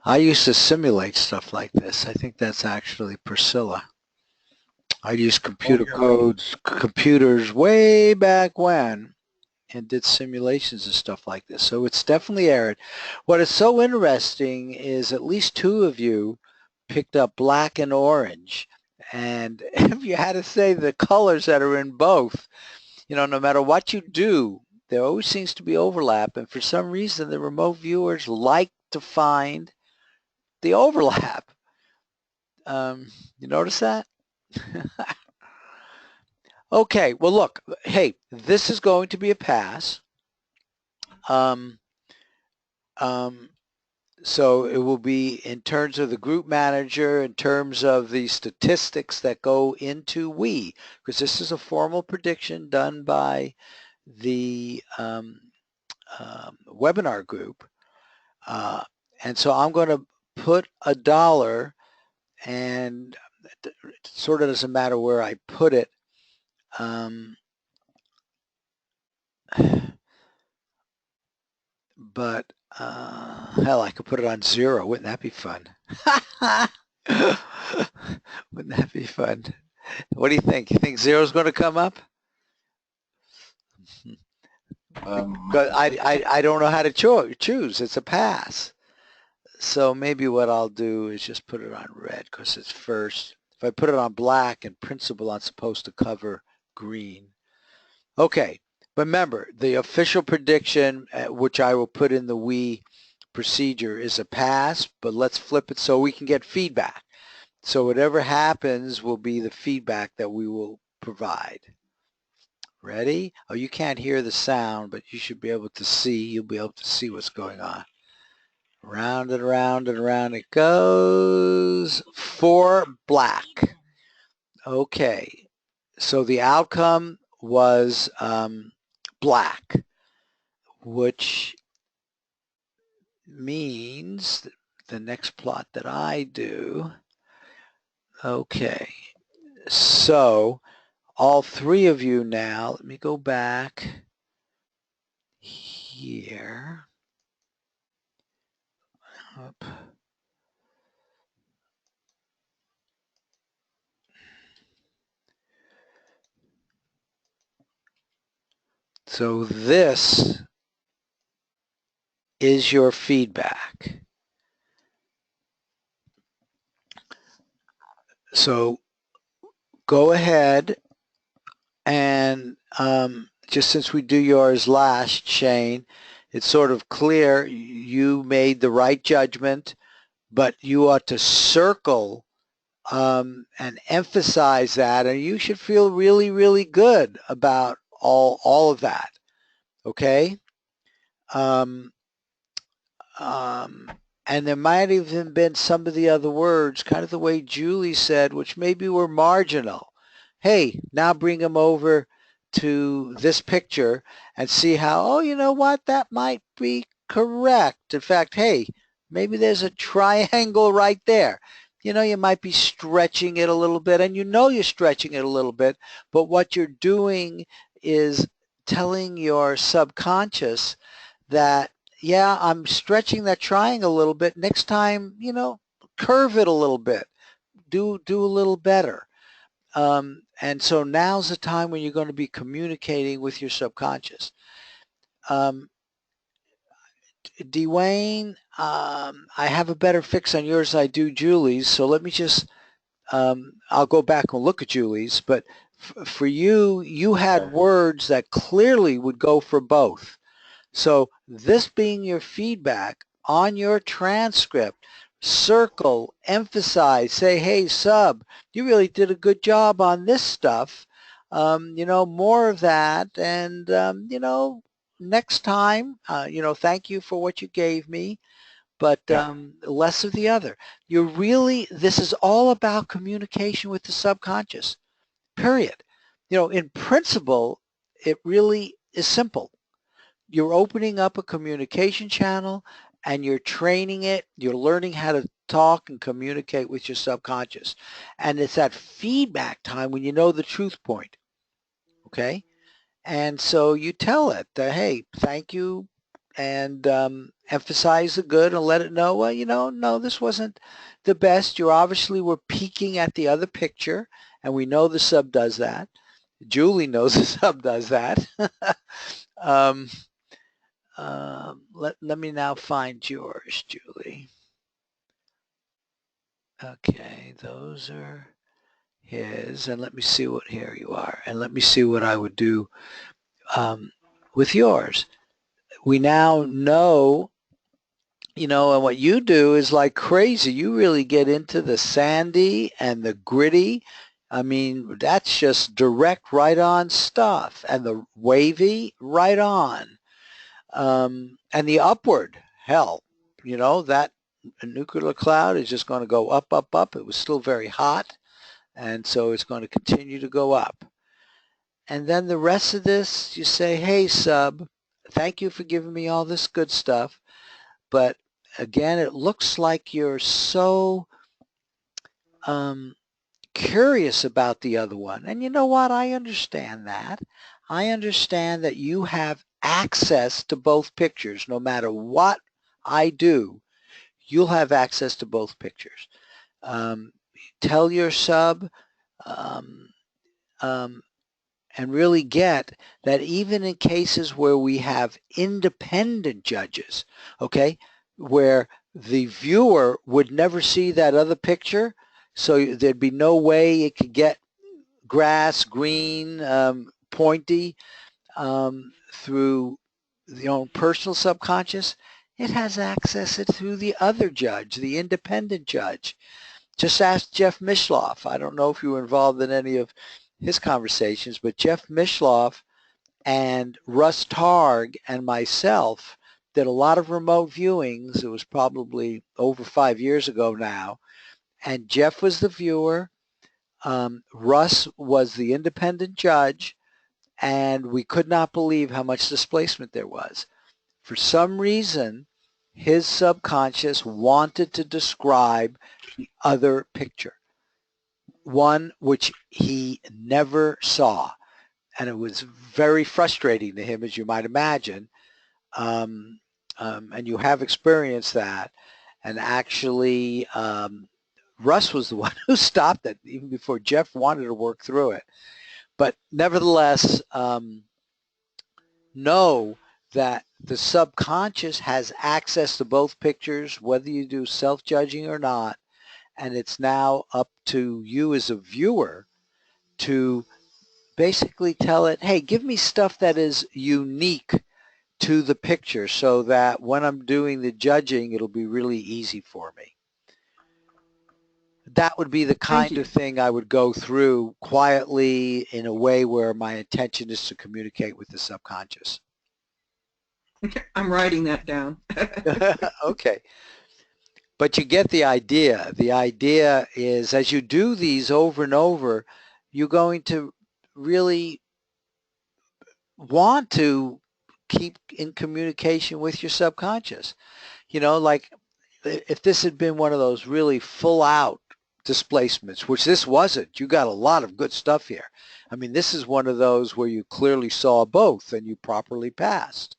I used to simulate stuff like this. I think that's actually Priscilla. I used computers way back when, and did simulations and stuff like this. So it's definitely arid. What is so interesting is at least 2 of you picked up black and orange. And if you had to say the colors that are in both, no matter what you do, there always seems to be overlap. And for some reason, the remote viewers like to find the overlap. You notice that? Okay, well, look, hey, this is going to be a pass. So it will be in terms of the group manager, in terms of the statistics that go into we, because this is a formal prediction done by the webinar group. And so I'm going to put $1, and it sort of doesn't matter where I put it. But hell, I could put it on 0. Wouldn't that be fun? Wouldn't that be fun? What do you think? You think 0 is going to come up? I don't know how to choose. It's a pass. So maybe what I'll do is just put it on red because it's first. If I put it on black and principal, I'm supposed to cover green. Okay. Remember, the official prediction, which I will put in the we procedure, is a pass, but let's flip it so we can get feedback. So whatever happens will be the feedback that we will provide. Ready? Oh, you can't hear the sound, but you should be able to see. You'll be able to see what's going on. Round and around and around it goes for black. Okay. So the outcome was black, which means the next plot that I do, okay, so all 3 of you now, let me go back here. Up. So this is your feedback. So go ahead and just since we do yours last, Shane, it's sort of clear you made the right judgment, but you ought to circle and emphasize that, and you should feel really, really good about all of that. Okay. Um, um, and there might have even been some of the other words, kind of the way Julie said, which maybe were marginal. Hey, now bring them over to this picture and see how, oh, you know what, that might be correct. In fact, hey, maybe there's a triangle right there. You know, you might be stretching it a little bit, and you know you're stretching it a little bit, but what you're doing is telling your subconscious that, yeah, I'm stretching that triangle a little bit. Next time, you know, curve it a little bit. Do a little better. And so now's the time when you're going to be communicating with your subconscious. Dwayne, I have a better fix on yours than I do Julie's, so let me just, I'll go back and look at Julie's, but for you, you had words that clearly would go for both. So this being your feedback on your transcript, circle, emphasize, say, hey, sub, you really did a good job on this stuff. You know, more of that. And, you know, next time, you know, thank you for what you gave me, but less of the other. You're really, this is all about communication with the subconscious, period. You know, in principle, it really is simple. You're opening up a communication channel and you're training it. You're learning how to talk and communicate with your subconscious. And it's that feedback time when you know the truth point. Okay? And so you tell it that, hey, thank you, and emphasize the good and let it know, well, you know, no, this wasn't the best. You obviously were peeking at the other picture, and we know the sub does that. Julie knows the sub does that. um, let me now find yours, Julie. Okay, those are his, and let me see what, here you are, and let me see what I would do with yours. We now know, you know, and what you do is like crazy. You really get into the sandy and the gritty. I mean, that's just direct, right on stuff, and the wavy, right on. And the upward, hell, you know, that nuclear cloud is just going to go up, up, up. It was still very hot, and so it's going to continue to go up. And then the rest of this, you say, hey, sub, thank you for giving me all this good stuff. But again, it looks like you're so curious about the other one. And you know what? I understand that. I understand that you have access to both pictures. No matter what I do, you'll have access to both pictures. Tell your sub um, um, and really get that even in cases where we have independent judges, okay, where the viewer would never see that other picture, so there'd be no way it could get grass, green, pointy through the own personal subconscious. It has access it through the other judge, the independent judge. Just ask Jeff Mishloff. I don't know if you were involved in any of his conversations, but Jeff Mishloff and Russ Targ and myself did a lot of remote viewings. It was probably over 5 years ago now. And Jeff was the viewer. Russ was the independent judge. And we could not believe how much displacement there was. For some reason, his subconscious wanted to describe the other picture, one which he never saw. And it was very frustrating to him, as you might imagine. And you have experienced that. And actually, Russ was the one who stopped it even before Jeff wanted to work through it. But nevertheless, know that the subconscious has access to both pictures, whether you do self-judging or not. And it's now up to you as a viewer to basically tell it, hey, give me stuff that is unique to the picture so that when I'm doing the judging, it'll be really easy for me. That would be the Thank kind you. of thing I would go through quietly in a way where my intention is to communicate with the subconscious. I'm writing that down. Okay. But you get the idea. The idea is as you do these over and over, you're going to really want to keep in communication with your subconscious. You know, like if this had been one of those really full out displacements, which this wasn't, you got a lot of good stuff here. I mean, this is one of those where you clearly saw both and you properly passed.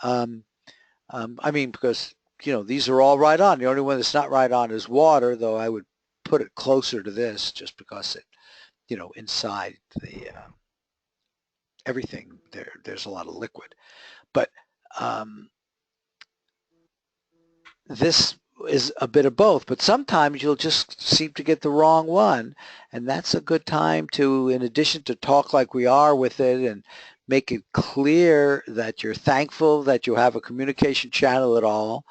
Um, I mean, because, you know, these are all right on. The only one that's not right on is water, though I would put it closer to this just because it, you know, inside the everything there's a lot of liquid. But um, this is a bit of both, but sometimes you'll just seem to get the wrong one, and that's a good time to, in addition to talk like we are with it and make it clear that you're thankful that you have a communication channel at all.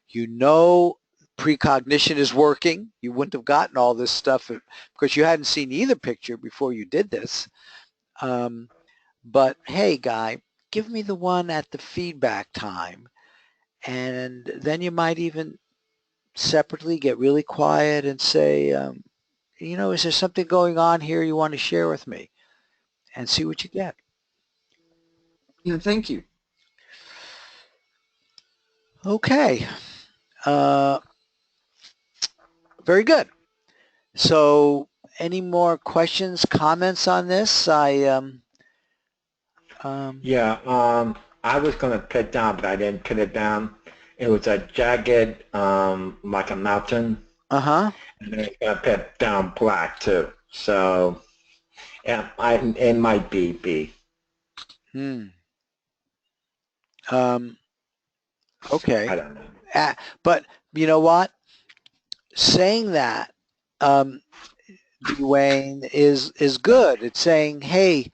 You know precognition is working. You wouldn't have gotten all this stuff because you hadn't seen either picture before you did this. But hey, guy, give me the one at the feedback time. And then you might even separately get really quiet and say, you know, is there something going on here you want to share with me? And see what you get. Yeah, thank you. Okay. Uh, very good. So any more questions, comments on this? Yeah, I was going to put it down, but I didn't put it down. It was a jagged, like a mountain, uh-huh. and then I put down black too. So, yeah, it might be B. Hmm. Um, okay. I don't know. But you know what? Saying that, um, Dwayne, is good. It's saying, hey,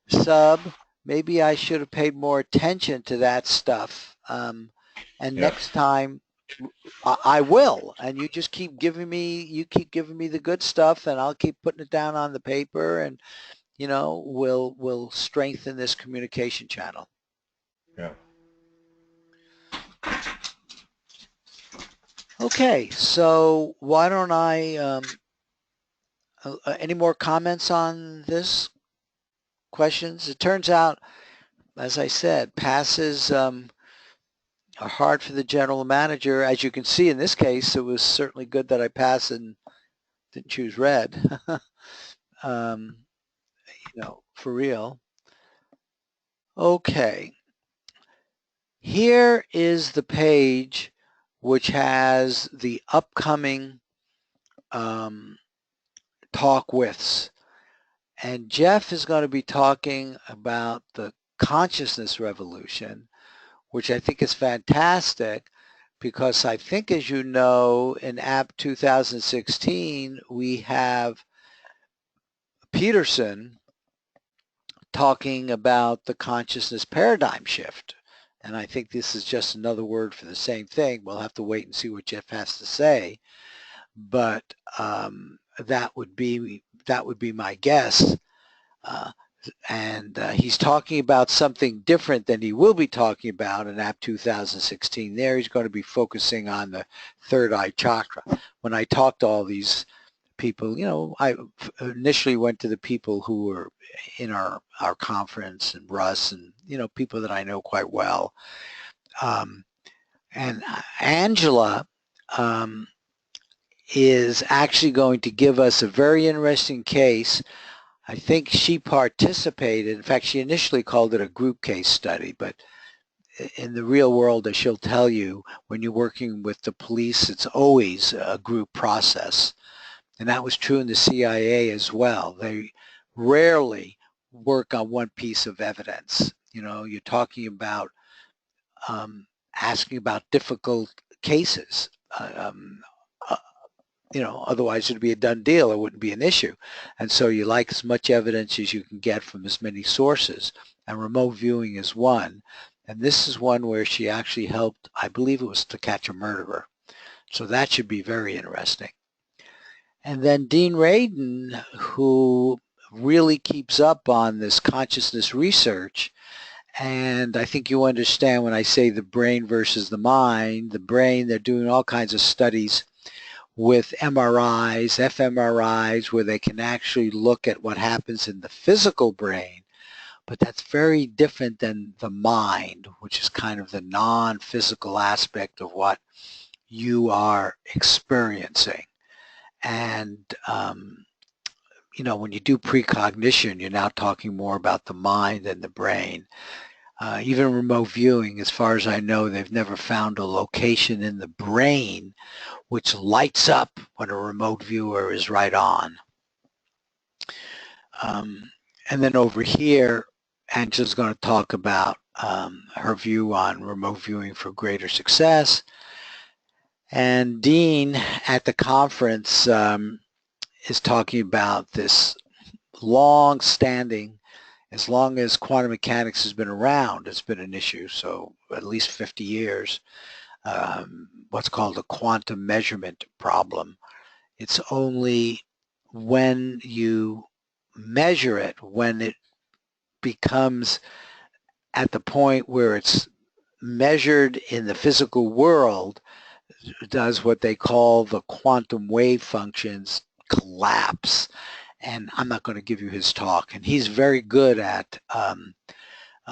sub, maybe I should have paid more attention to that stuff. And Yeah, next time I will. And you just keep giving me, the good stuff and I'll keep putting it down on the paper and, you know, we'll strengthen this communication channel. yeah. Okay, so why don't I, any more comments on this? Questions? It turns out, as I said, passes are hard for the general manager. As you can see in this case, it was certainly good that I passed and didn't choose red. um, you know, for real. Okay. Here is the page which has the upcoming talk withs. And Jeff is going to be talking about the consciousness revolution, which I think is fantastic because I think, as you know, in App 2016, we have Peterson talking about the consciousness paradigm shift. And I think this is just another word for the same thing. We'll have to wait and see what Jeff has to say. But that would be my guess. And he's talking about something different than he will be talking about in App 2016. There he's going to be focusing on the third eye chakra. When I talked to all these people, you know, I initially went to the people who were in our conference and Russ and, you know, people that I know quite well. And Angela is actually going to give us a very interesting case. I think she participated. In fact, she initially called it a group case study, but in the real world, as she'll tell you, when you're working with the police, it's always a group process. And that was true in the CIA as well. They rarely work on one piece of evidence. You know, you're talking about asking about difficult cases. Uh, otherwise it'd be a done deal. It wouldn't be an issue. And so you like as much evidence as you can get from as many sources. And remote viewing is one. And this is one where she actually helped, I believe it was To Catch a Murderer. So that should be very interesting. And then Dean Radin, who really keeps up on this consciousness research, and I think you understand when I say the brain versus the mind. The brain, they're doing all kinds of studies with MRIs, fMRIs, where they can actually look at what happens in the physical brain, but that's very different than the mind, which is kind of the non-physical aspect of what you are experiencing. And when you do precognition, you're now talking more about the mind and the brain. Even remote viewing, as far as I know, they've never found a location in the brain which lights up when a remote viewer is right on. And then over here, Angela's going to talk about her view on remote viewing for greater success. And Dean at the conference is talking about this long-standing, as long as quantum mechanics has been around, it's been an issue, so at least 50 years, what's called a quantum measurement problem. It's only when you measure it, when it becomes at the point where it's measured in the physical world, does what they call the quantum wave functions collapse. And I'm not going to give you his talk. And he's very good at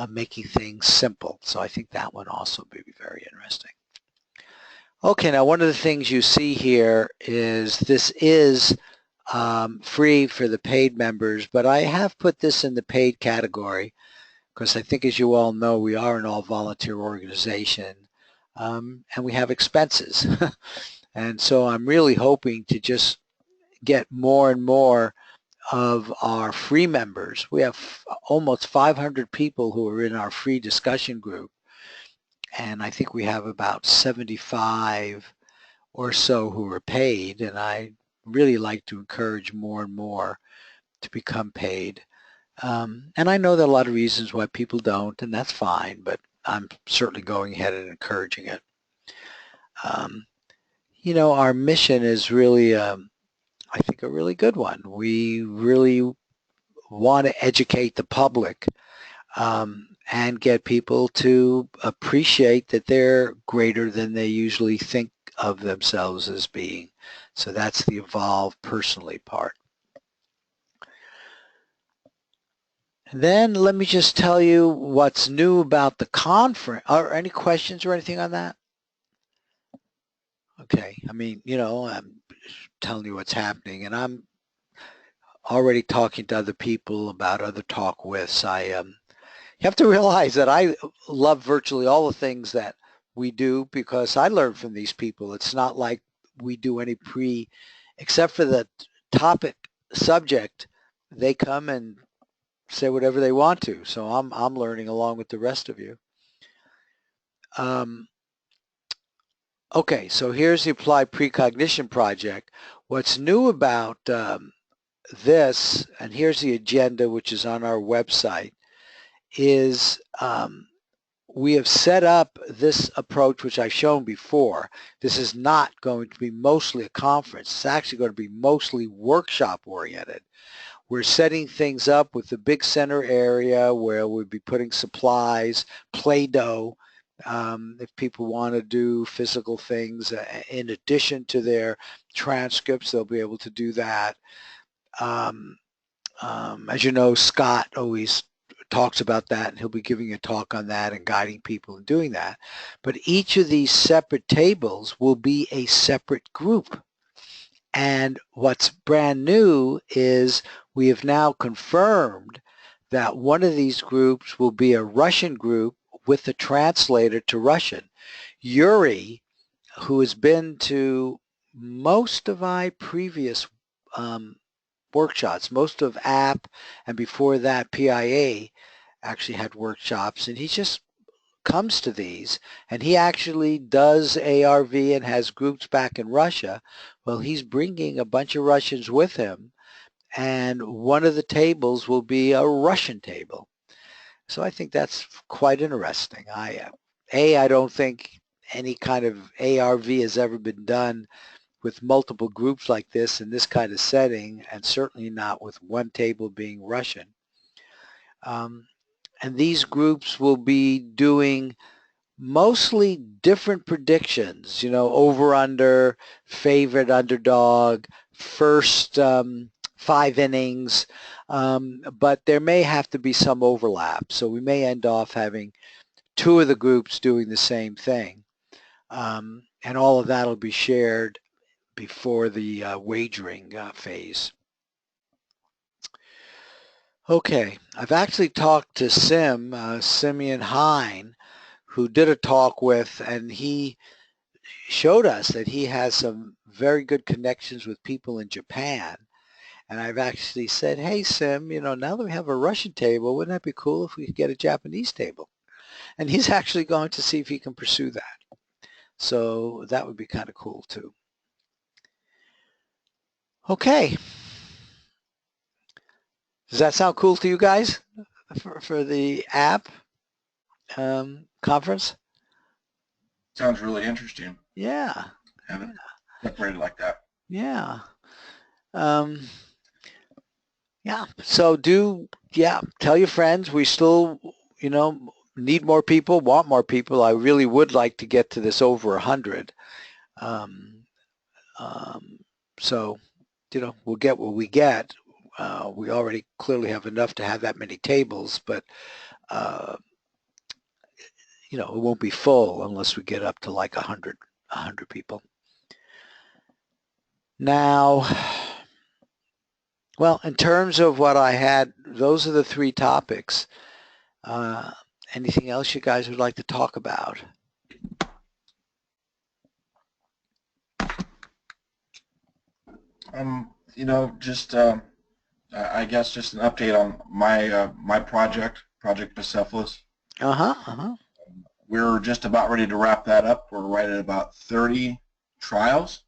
making things simple. So I think that one also may be very interesting. Okay, now one of the things you see here is this is free for the paid members, but I have put this in the paid category because I think, as you all know, we are an all-volunteer organization and we have expenses. And so I'm really hoping to just get more and more of our free members. We have almost 500 people who are in our free discussion group, and I think we have about 75 or so who are paid, and I really like to encourage more and more to become paid. And I know there are a lot of reasons why people don't, and that's fine, but I'm certainly going ahead and encouraging it. Our mission is really, I think, a really good one. We really want to educate the public and get people to appreciate that they're greater than they usually think of themselves as being. So that's the evolve personally part. And then let me just tell you what's new about the conference. Are any questions or anything on that? Okay, I mean, I'm telling you what's happening, and I'm already talking to other people about other talk withs. You have to realize that I love virtually all the things that we do because I learn from these people. It's not like we do any except for the topic subject, they come and say whatever they want to. So I'm learning along with the rest of you. Okay, so here's the Applied Precognition Project. What's new about this, and here's the agenda which is on our website, is we have set up this approach which I've shown before. This is not going to be mostly a conference. It's actually going to be mostly workshop oriented. We're setting things up with the big center area where we'll be putting supplies, Play-Doh, if people want to do physical things in addition to their transcripts, they'll be able to do that. As you know, Scott always talks about that, and he'll be giving a talk on that and guiding people in doing that. But each of these separate tables will be a separate group. And what's brand new is we have now confirmed that one of these groups will be a Russian group with a translator to Russian. Yuri, who has been to most of my previous workshops, most of APP, and before that PIA actually had workshops, and he's just comes to these, and he actually does ARV and has groups back in Russia, well, he's bringing a bunch of Russians with him, and one of the tables will be a Russian table. So I think that's quite interesting. I don't think any kind of ARV has ever been done with multiple groups like this in this kind of setting, and certainly not with one table being Russian. And these groups will be doing mostly different predictions, over under, favorite underdog, first 5 innings, but there may have to be some overlap. So we may end off having two of the groups doing the same thing. And all of that will be shared before the wagering phase. Okay, I've actually talked to Simeon Hine, who did a talk with, and he showed us that he has some very good connections with people in Japan. And I've actually said, hey, Sim, now that we have a Russian table, wouldn't that be cool if we could get a Japanese table? And he's actually going to see if he can pursue that. So that would be kind of cool, too. Okay. Does that sound cool to you guys for the app conference? Sounds really interesting. Yeah. Have it separated like that. Yeah. Yeah. So tell your friends. We still, need more people, want more people. I really would like to get to this over 100. So, we'll get what we get. We already clearly have enough to have that many tables, but it won't be full unless we get up to like 100 people. Now, well, in terms of what I had, those are the 3 topics. Anything else you guys would like to talk about? I guess just an update on my project Bucephalus. We're just about ready to wrap that up. We're right at about 30 trials,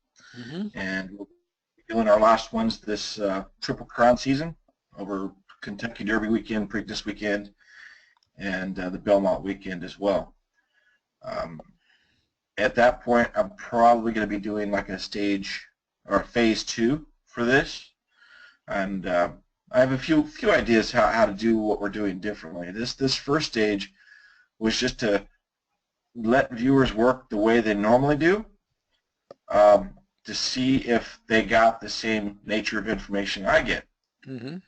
and we'll be doing our last ones this Triple Crown season over Kentucky Derby weekend, Preakness weekend, and the Belmont weekend as well. At that point, I'm probably going to be doing like a stage or phase 2 for this, and I have a few ideas how to do what we're doing differently. This first stage was just to let viewers work the way they normally do, to see if they got the same nature of information I get. I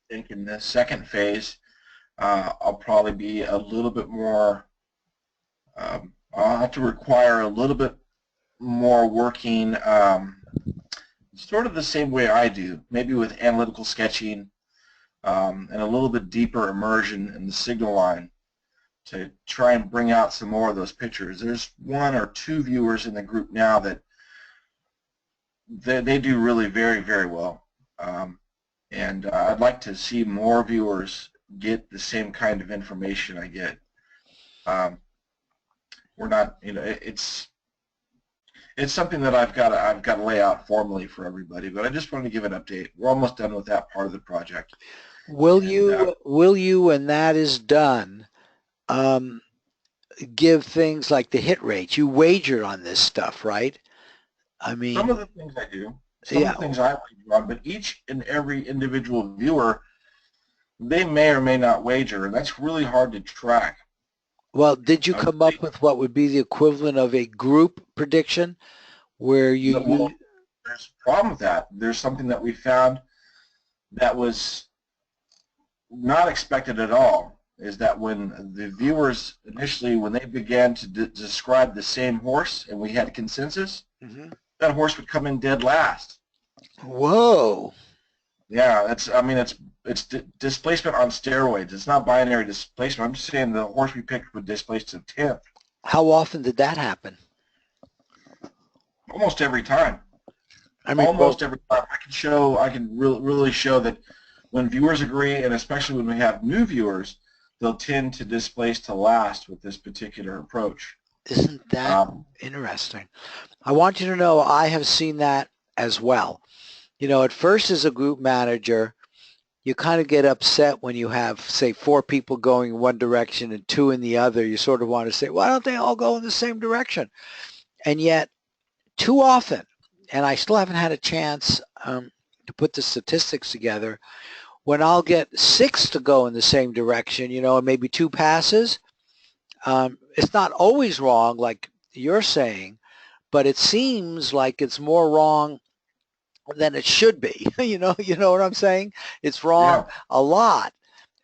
think in the second phase, I'll probably be a little bit more, I'll have to require a little bit more working, sort of the same way I do, maybe with analytical sketching, and a little bit deeper immersion in the signal line to try and bring out some more of those pictures. There's 1 or 2 viewers in the group now that they do really very, very well. And I'd like to see more viewers get the same kind of information I get. We're not, it's something that I've got to lay out formally for everybody, but I just wanted to give an update. We're almost done with that part of the project. Will you, when that is done, give things like the hit rates? You wager on this stuff, right? I mean, some of the things I do, some of the things I wager on, but each and every individual viewer, they may or may not wager, and that's really hard to track. Well, did you come up with what would be the equivalent of a group prediction, where you? Well, there's a problem with that. There's something that we found that was not expected at all, is that when the viewers initially, when they began to describe the same horse and we had consensus, that horse would come in dead last. Whoa. Yeah, it's displacement on steroids. It's not binary displacement. I'm just saying the horse we picked would displace to 10th. How often did that happen? Almost every time. Every time. I can really show that when viewers agree, and especially when we have new viewers, they'll tend to displace to last with this particular approach. Isn't that interesting? I want you to know I have seen that as well. You know, at first as a group manager, you kind of get upset when you have, say, 4 people going in one direction and 2 in the other. You sort of want to say, why don't they all go in the same direction? And yet, too often, and I still haven't had a chance to put the statistics together, when I'll get 6 to go in the same direction, you know, and maybe 2 passes, it's not always wrong like you're saying, but it seems like it's more wrong than it should be. You know what I'm saying? It's wrong a lot.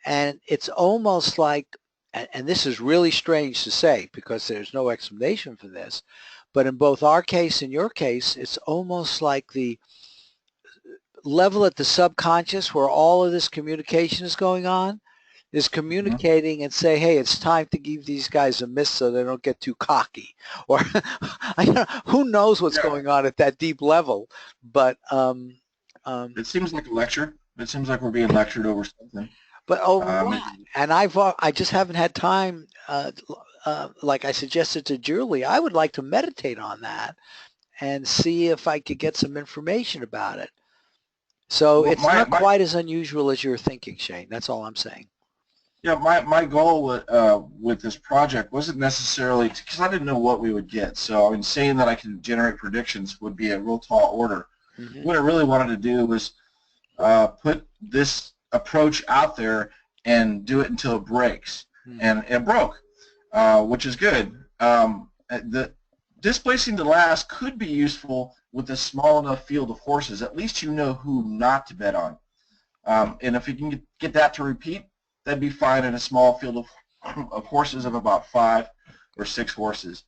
And it's almost like, and this is really strange to say because there's no explanation for this, but in both our case and your case, it's almost like the level at the subconscious where all of this communication is going on is communicating and say, hey, it's time to give these guys a miss so they don't get too cocky. Or who knows what's going on at that deep level. But it seems like a lecture. It seems like we're being lectured over something. But and I just haven't had time, like I suggested to Julie, I would like to meditate on that and see if I could get some information about it. So it's not quite as unusual as you're thinking, Shane. That's all I'm saying. Yeah, my goal with this project wasn't necessarily because I didn't know what we would get. So I mean, saying that I can generate predictions would be a real tall order. Mm-hmm. What I really wanted to do was put this approach out there and do it until it breaks. Mm-hmm. And it broke, which is good. The displacing the last could be useful with a small enough field of horses. At least you know who not to bet on. And if you can get that to repeat, that'd be fine in a small field of horses of about 5 or 6 horses.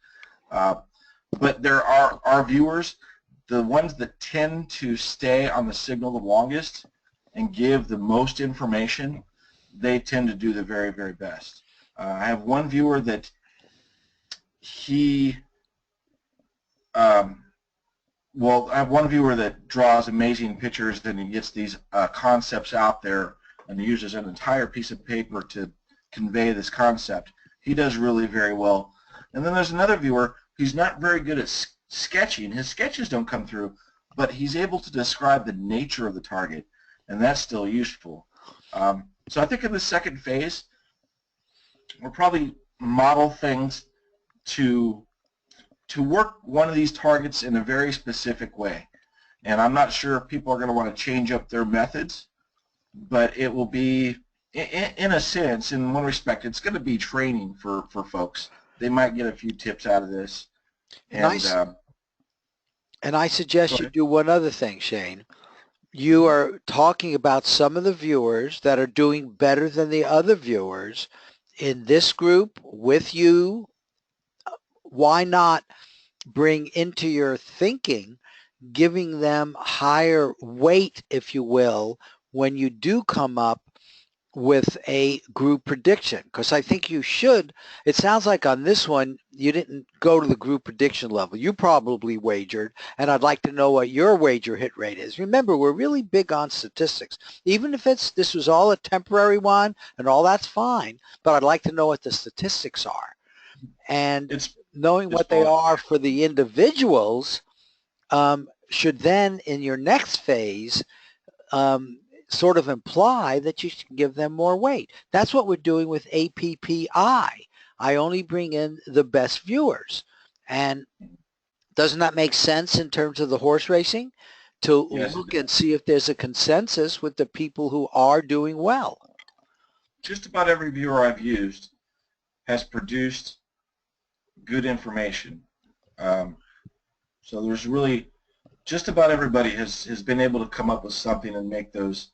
But there are our viewers, the ones that tend to stay on the signal the longest and give the most information, they tend to do the very, very best. I have one viewer that well, I have one viewer that draws amazing pictures and he gets these concepts out there and uses an entire piece of paper to convey this concept. He does really very well. And then there's another viewer who's not very good at sketching. His sketches don't come through, but he's able to describe the nature of the target, and that's still useful. So I think in the second phase, we'll probably model things to work one of these targets in a very specific way. And I'm not sure if people are going to want to change up their methods, but it will be, in a sense, in one respect, it's going to be training for folks. They might get a few tips out of this. And I suggest you do one other thing, Shane. You are talking about some of the viewers that are doing better than the other viewers in this group with you. Why not bring into your thinking, giving them higher weight, if you will, when you do come up with a group prediction? Because I think you should. It sounds like on this one, you didn't go to the group prediction level. You probably wagered, and I'd like to know what your wager hit rate is. Remember, we're really big on statistics. Even if this was all a temporary one, and all that's fine, but I'd like to know what the statistics are. And knowing what they are for the individuals should then, in your next phase, sort of imply that you should give them more weight. That's what we're doing with APPI. I only bring in the best viewers. And doesn't that make sense in terms of the horse racing? To look and see if there's a consensus with the people who are doing well. Just about every viewer I've used has produced good information. So there's really, just about everybody has been able to come up with something and make those.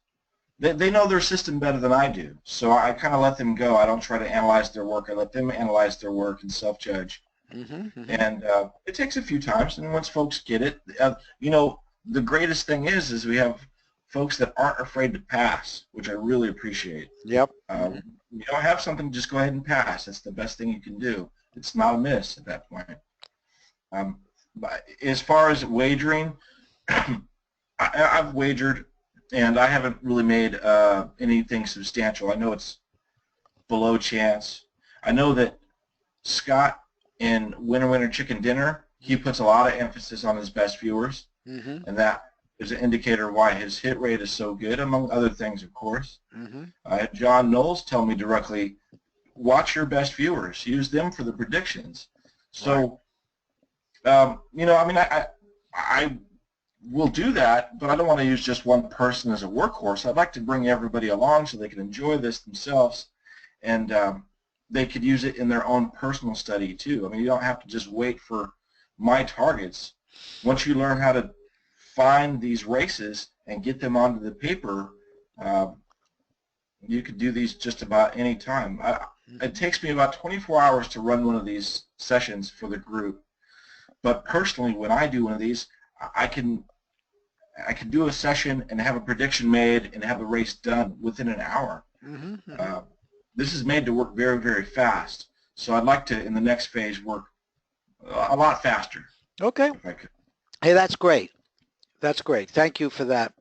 They know their system better than I do, so I kind of let them go. I don't try to analyze their work. I let them analyze their work and self-judge. And it takes a few times, and once folks get it, you know, the greatest thing is we have folks that aren't afraid to pass, which I really appreciate. Yep. You don't have something, just go ahead and pass. That's the best thing you can do. It's not a miss at that point. But as far as wagering, I've wagered, and I haven't really made anything substantial. I know it's below chance. I know that Scott in Winner Winner Chicken Dinner, he puts a lot of emphasis on his best viewers, Mm-hmm. and that is an indicator why his hit rate is so good, among other things, of course. Mm-hmm. I had John Knowles tell me directly, watch your best viewers, use them for the predictions. So, you know, I mean, I will do that, but I don't want to use just one person as a workhorse. I'd like to bring everybody along so they can enjoy this themselves, and they could use it in their own personal study too. I mean, you don't have to just wait for my targets. Once you learn how to find these races and get them onto the paper, you could do these just about any time. It takes me about 24 hours to run one of these sessions for the group, but personally, when I do one of these, I can do a session and have a prediction made and have the race done within an hour. Mm-hmm. This is made to work very, very fast. So I'd like to, in the next phase, work a lot faster. Okay. If I could. Hey, that's great. That's great. Thank you for that.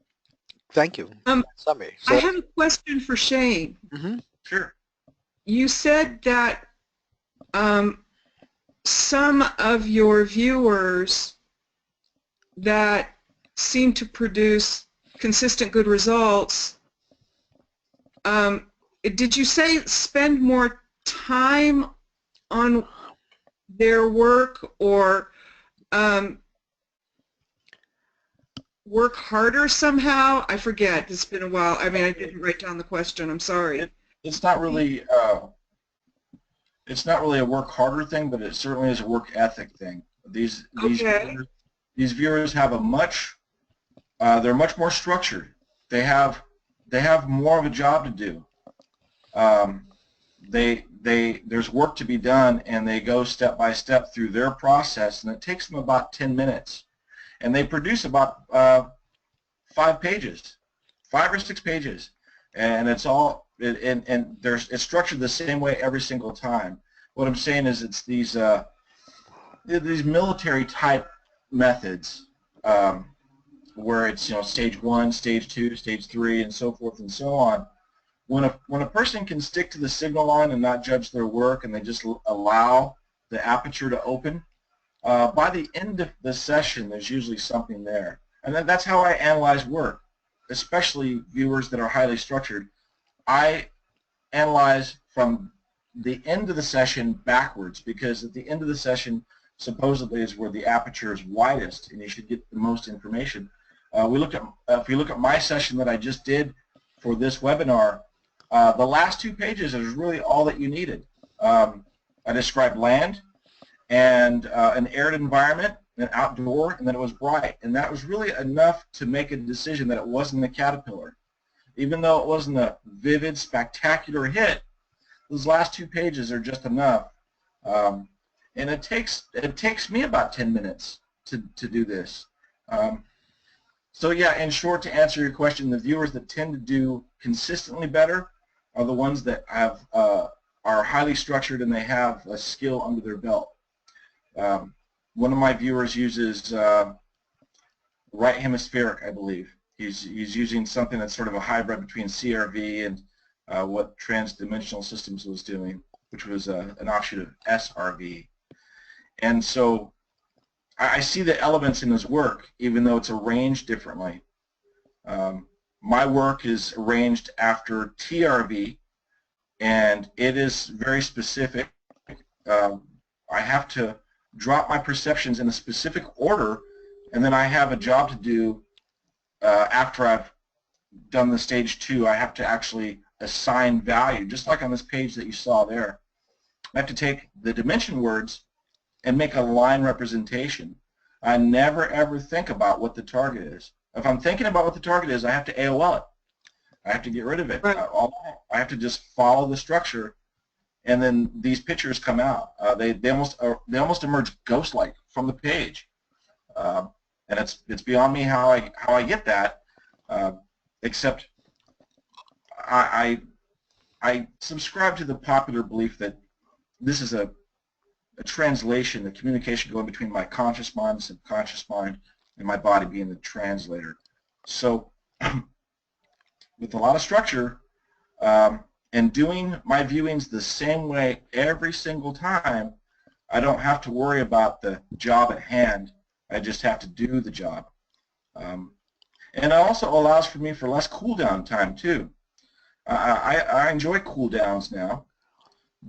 Thank you. Summary. I have a question for Shane. Mm-hmm. Sure. You said that some of your viewers that seem to produce consistent good results, did you say spend more time on their work, or work harder somehow? I forget. It's been a while. I mean, I didn't write down the question. I'm sorry. It's not really a work harder thing, but it certainly is a work ethic thing. These viewers have a much they're much more structured. They have more of a job to do. There's work to be done, and they go step by step through their process, and it takes them about 10 minutes. And they produce about 5 pages, 5 or 6 pages, and it's all it's structured the same way every single time. What I'm saying is it's these military type methods where it's, you know, stage 1, stage 2, stage 3, and so forth and so on. When a person can stick to the signal line and not judge their work, and they just allow the aperture to open, by the end of the session, there's usually something there. And that's how I analyze work, especially viewers that are highly structured. I analyze from the end of the session backwards, because at the end of the session supposedly is where the aperture is widest and you should get the most information. If you look at my session that I just did for this webinar, the last 2 pages is really all that you needed. I described land and an arid environment, an outdoor, and then it was bright. And that was really enough to make a decision that it wasn't a caterpillar. Even though it wasn't a vivid, spectacular hit, those last 2 pages are just enough. And it takes me about 10 minutes to do this. So yeah, in short, to answer your question, the viewers that tend to do consistently better are the ones that have are highly structured and they have a skill under their belt. One of my viewers uses right hemispheric, I believe. He's using something that's sort of a hybrid between CRV and what Transdimensional Systems was doing, which was an offshoot of SRV. And so I see the elements in his work, even though it's arranged differently. My work is arranged after TRV, and it is very specific. I have to drop my perceptions in a specific order, and then I have a job to do after I've done the stage 2. I have to actually assign value, just like on this page that you saw there. I have to take the dimension words and make a line representation. I never ever think about what the target is. If I'm thinking about what the target is, I have to AOL it. I have to get rid of it. Right. I have to just follow the structure, and then these pictures come out. They almost emerge ghost-like from the page, and it's beyond me how I get that. Except I subscribe to the popular belief that this is a translation, a communication going between my conscious mind and subconscious mind, and my body being the translator. So with a lot of structure, And doing my viewings the same way every single time, I don't have to worry about the job at hand. I just have to do the job. And it also allows for me for less cool down time too. I enjoy cool downs now,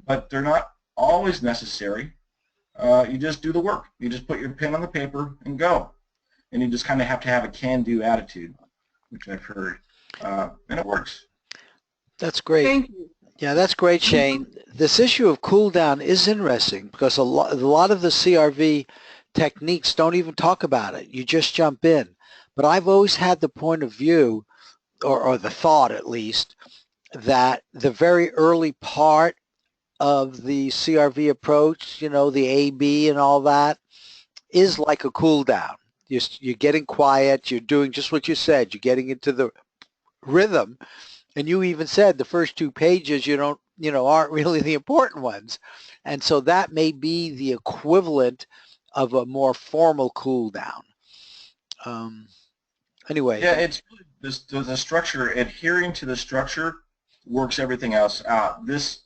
but they're not always necessary. You just do the work. You just put your pen on the paper and go. And you just kind of have to have a can-do attitude, which I've heard, and it works. That's great. Thank you. Yeah, that's great, Shane. This issue of cool down is interesting because a lot of the CRV techniques don't even talk about it. You just jump in. But I've always had the point of view, or the thought at least, that the very early part of the CRV approach, you know, the AB and all that, is like a cool down. You're getting quiet. You're doing just what you said. You're getting into the rhythm. And you even said the first 2 pages aren't really the important ones. And so that may be the equivalent of a more formal cool down. Anyway. Yeah, it's really the structure. Adhering to the structure works everything else out. This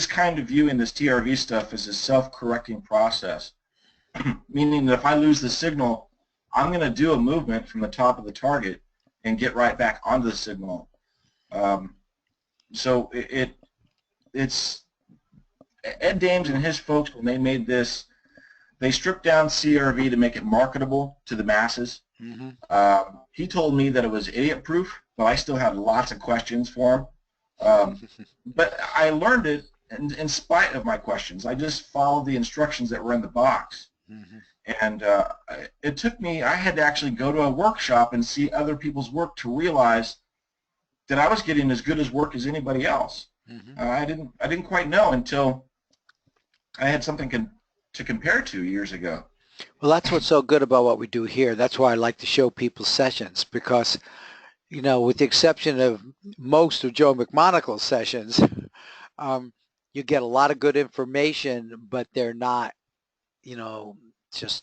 kind of viewing, this TRV stuff, is a self-correcting process. Meaning that if I lose the signal, I'm going to do a movement from the top of the target and get right back onto the signal. So it's Ed Dames and his folks, when they made this, they stripped down CRV to make it marketable to the masses. Mm-hmm. He told me that it was idiot-proof, but I still had lots of questions for him. But I learned it in spite of my questions. I just followed the instructions that were in the box. Mm-hmm. And it took me, I had to actually go to a workshop and see other people's work to realize that I was getting as good as work as anybody else. Mm-hmm. I didn't quite know until I had something to compare to years ago. Well, that's what's so good about what we do here. That's why I like to show people sessions, because, you know, with the exception of most of Joe McMonagle's sessions, you get a lot of good information, but they're not, you know, just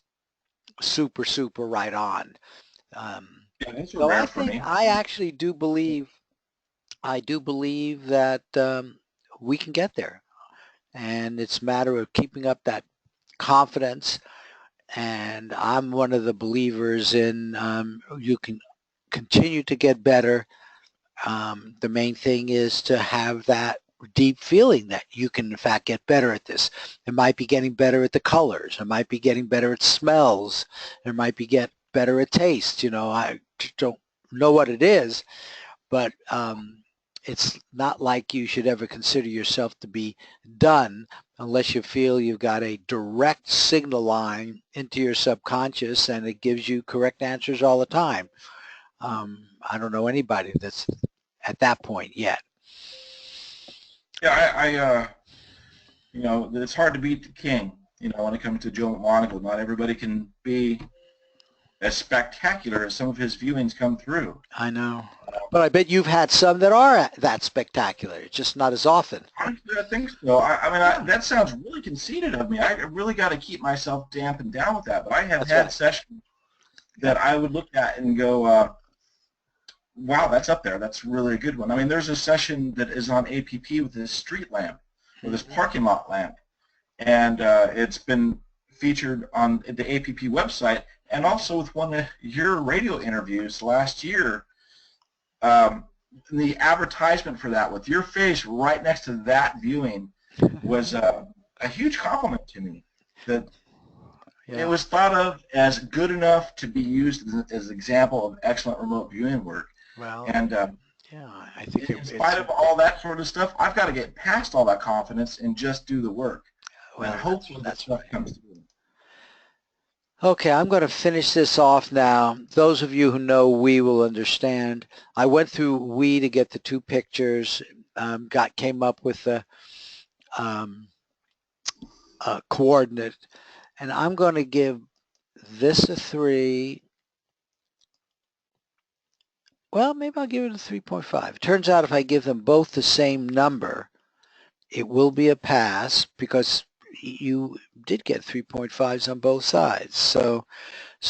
super right on. Yeah, those are so rare for me. I actually do believe that we can get there, and it's a matter of keeping up that confidence. And I'm one of the believers in you can continue to get better. The main thing is to have that deep feeling that you can in fact get better at this. It might be getting better at the colors. It might be getting better at smells. It might be get better at taste. You know, I don't know what it is, but it's not like you should ever consider yourself to be done unless you feel you've got a direct signal line into your subconscious and it gives you correct answers all the time. I don't know anybody that's at that point yet. Yeah, you know, it's hard to beat the king, you know, when it comes to Joe McMonagle. Not everybody can be as spectacular as some of his viewings come through. I know. But I bet you've had some that are that spectacular, just not as often. Honestly, I think so. I mean, that sounds really conceited of me. I really got to keep myself dampened down with that. But I have had sessions that I would look at and go, wow, that's up there. That's really a good one. I mean, there's a session that is on APP with this street lamp, with this parking lot lamp. And it's been featured on the APP website and also with one of your radio interviews last year. The advertisement for that with your face right next to that viewing was a huge compliment to me. That it was thought of as good enough to be used as an example of excellent remote viewing work. Well, and yeah, I think in spite of all that sort of stuff, I've got to get past all that confidence and just do the work. Well, and hopefully that stuff comes through. Okay, I'm going to finish this off now. Those of you who know We will understand. I went through We to get the 2 pictures, came up with the coordinate, and I'm going to give this a 3. Well, maybe I'll give it a 3.5. It turns out if I give them both the same number, it will be a pass because you did get 3.5s on both sides. So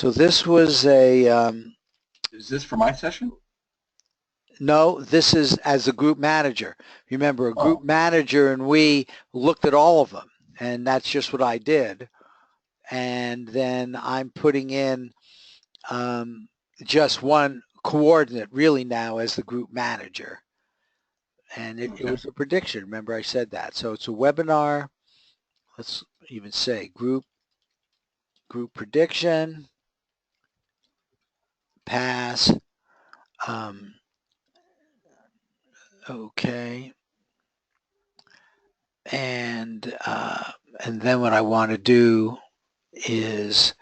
this was a... Is this for my session? No, this is as a group manager. Remember, a group Oh, manager and we looked at all of them, and that's just what I did. And then I'm putting in um, just one coordinate really now as the group manager. And it okay. was a prediction. Remember I said that. So it's a webinar. Let's even say group prediction, pass. Um, okay. And then what I want to do is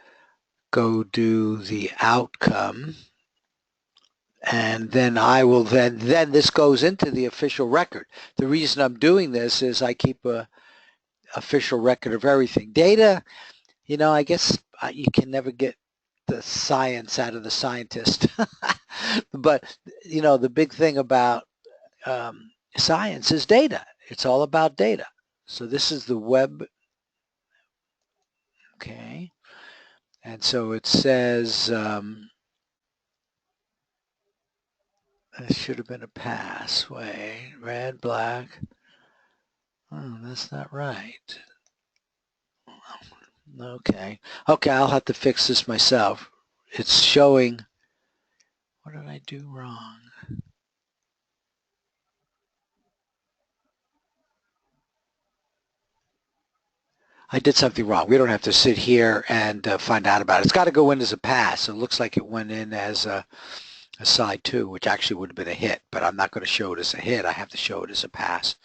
go do the outcome, and then I will then this goes into the official record. The reason I'm doing this is I keep a official record of everything. Data, I guess you can never get the science out of the scientist. But the big thing about science is data. It's all about data. So this is the web. Okay. And so it says it should have been a pass. Wait, red, black. Oh, that's not right. Okay. Okay, I'll have to fix this myself. It's showing. What did I do wrong? I did something wrong. We don't have to sit here and find out about it. It's got to go in as a pass. So it looks like it went in as a side two, which actually would have been a hit, but I'm not going to show it as a hit. I have to show it as a pass.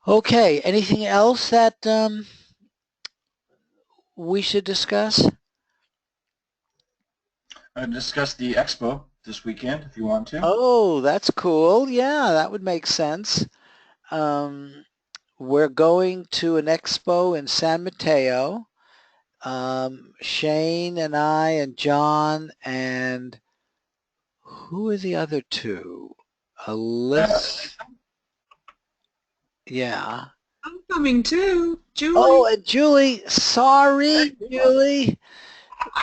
Okay, anything else that we should discuss? Discuss the expo this weekend if you want to. Oh, that's cool. Yeah, that would make sense. Um, we're going to an expo in San Mateo. Shane and I and John and who are the other two? Uh, Alyssa. Yeah. I'm coming too, Oh, Julie. and Julie. Sorry, Julie.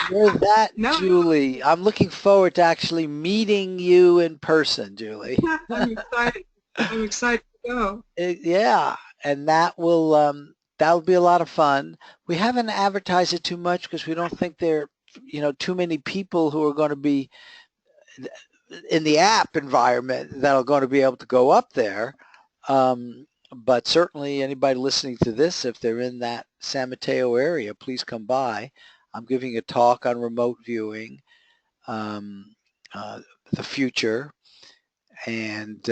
You're that No, Julie. I'm looking forward to actually meeting you in person, Julie. I'm excited. I'm excited to go. Yeah, and that'll be a lot of fun. We haven't advertised it too much because we don't think there, too many people who are going to be in the app environment that are going to be able to go up there. But certainly anybody listening to this, if they're in that San Mateo area, please come by. I'm giving a talk on remote viewing, um, uh, the future, and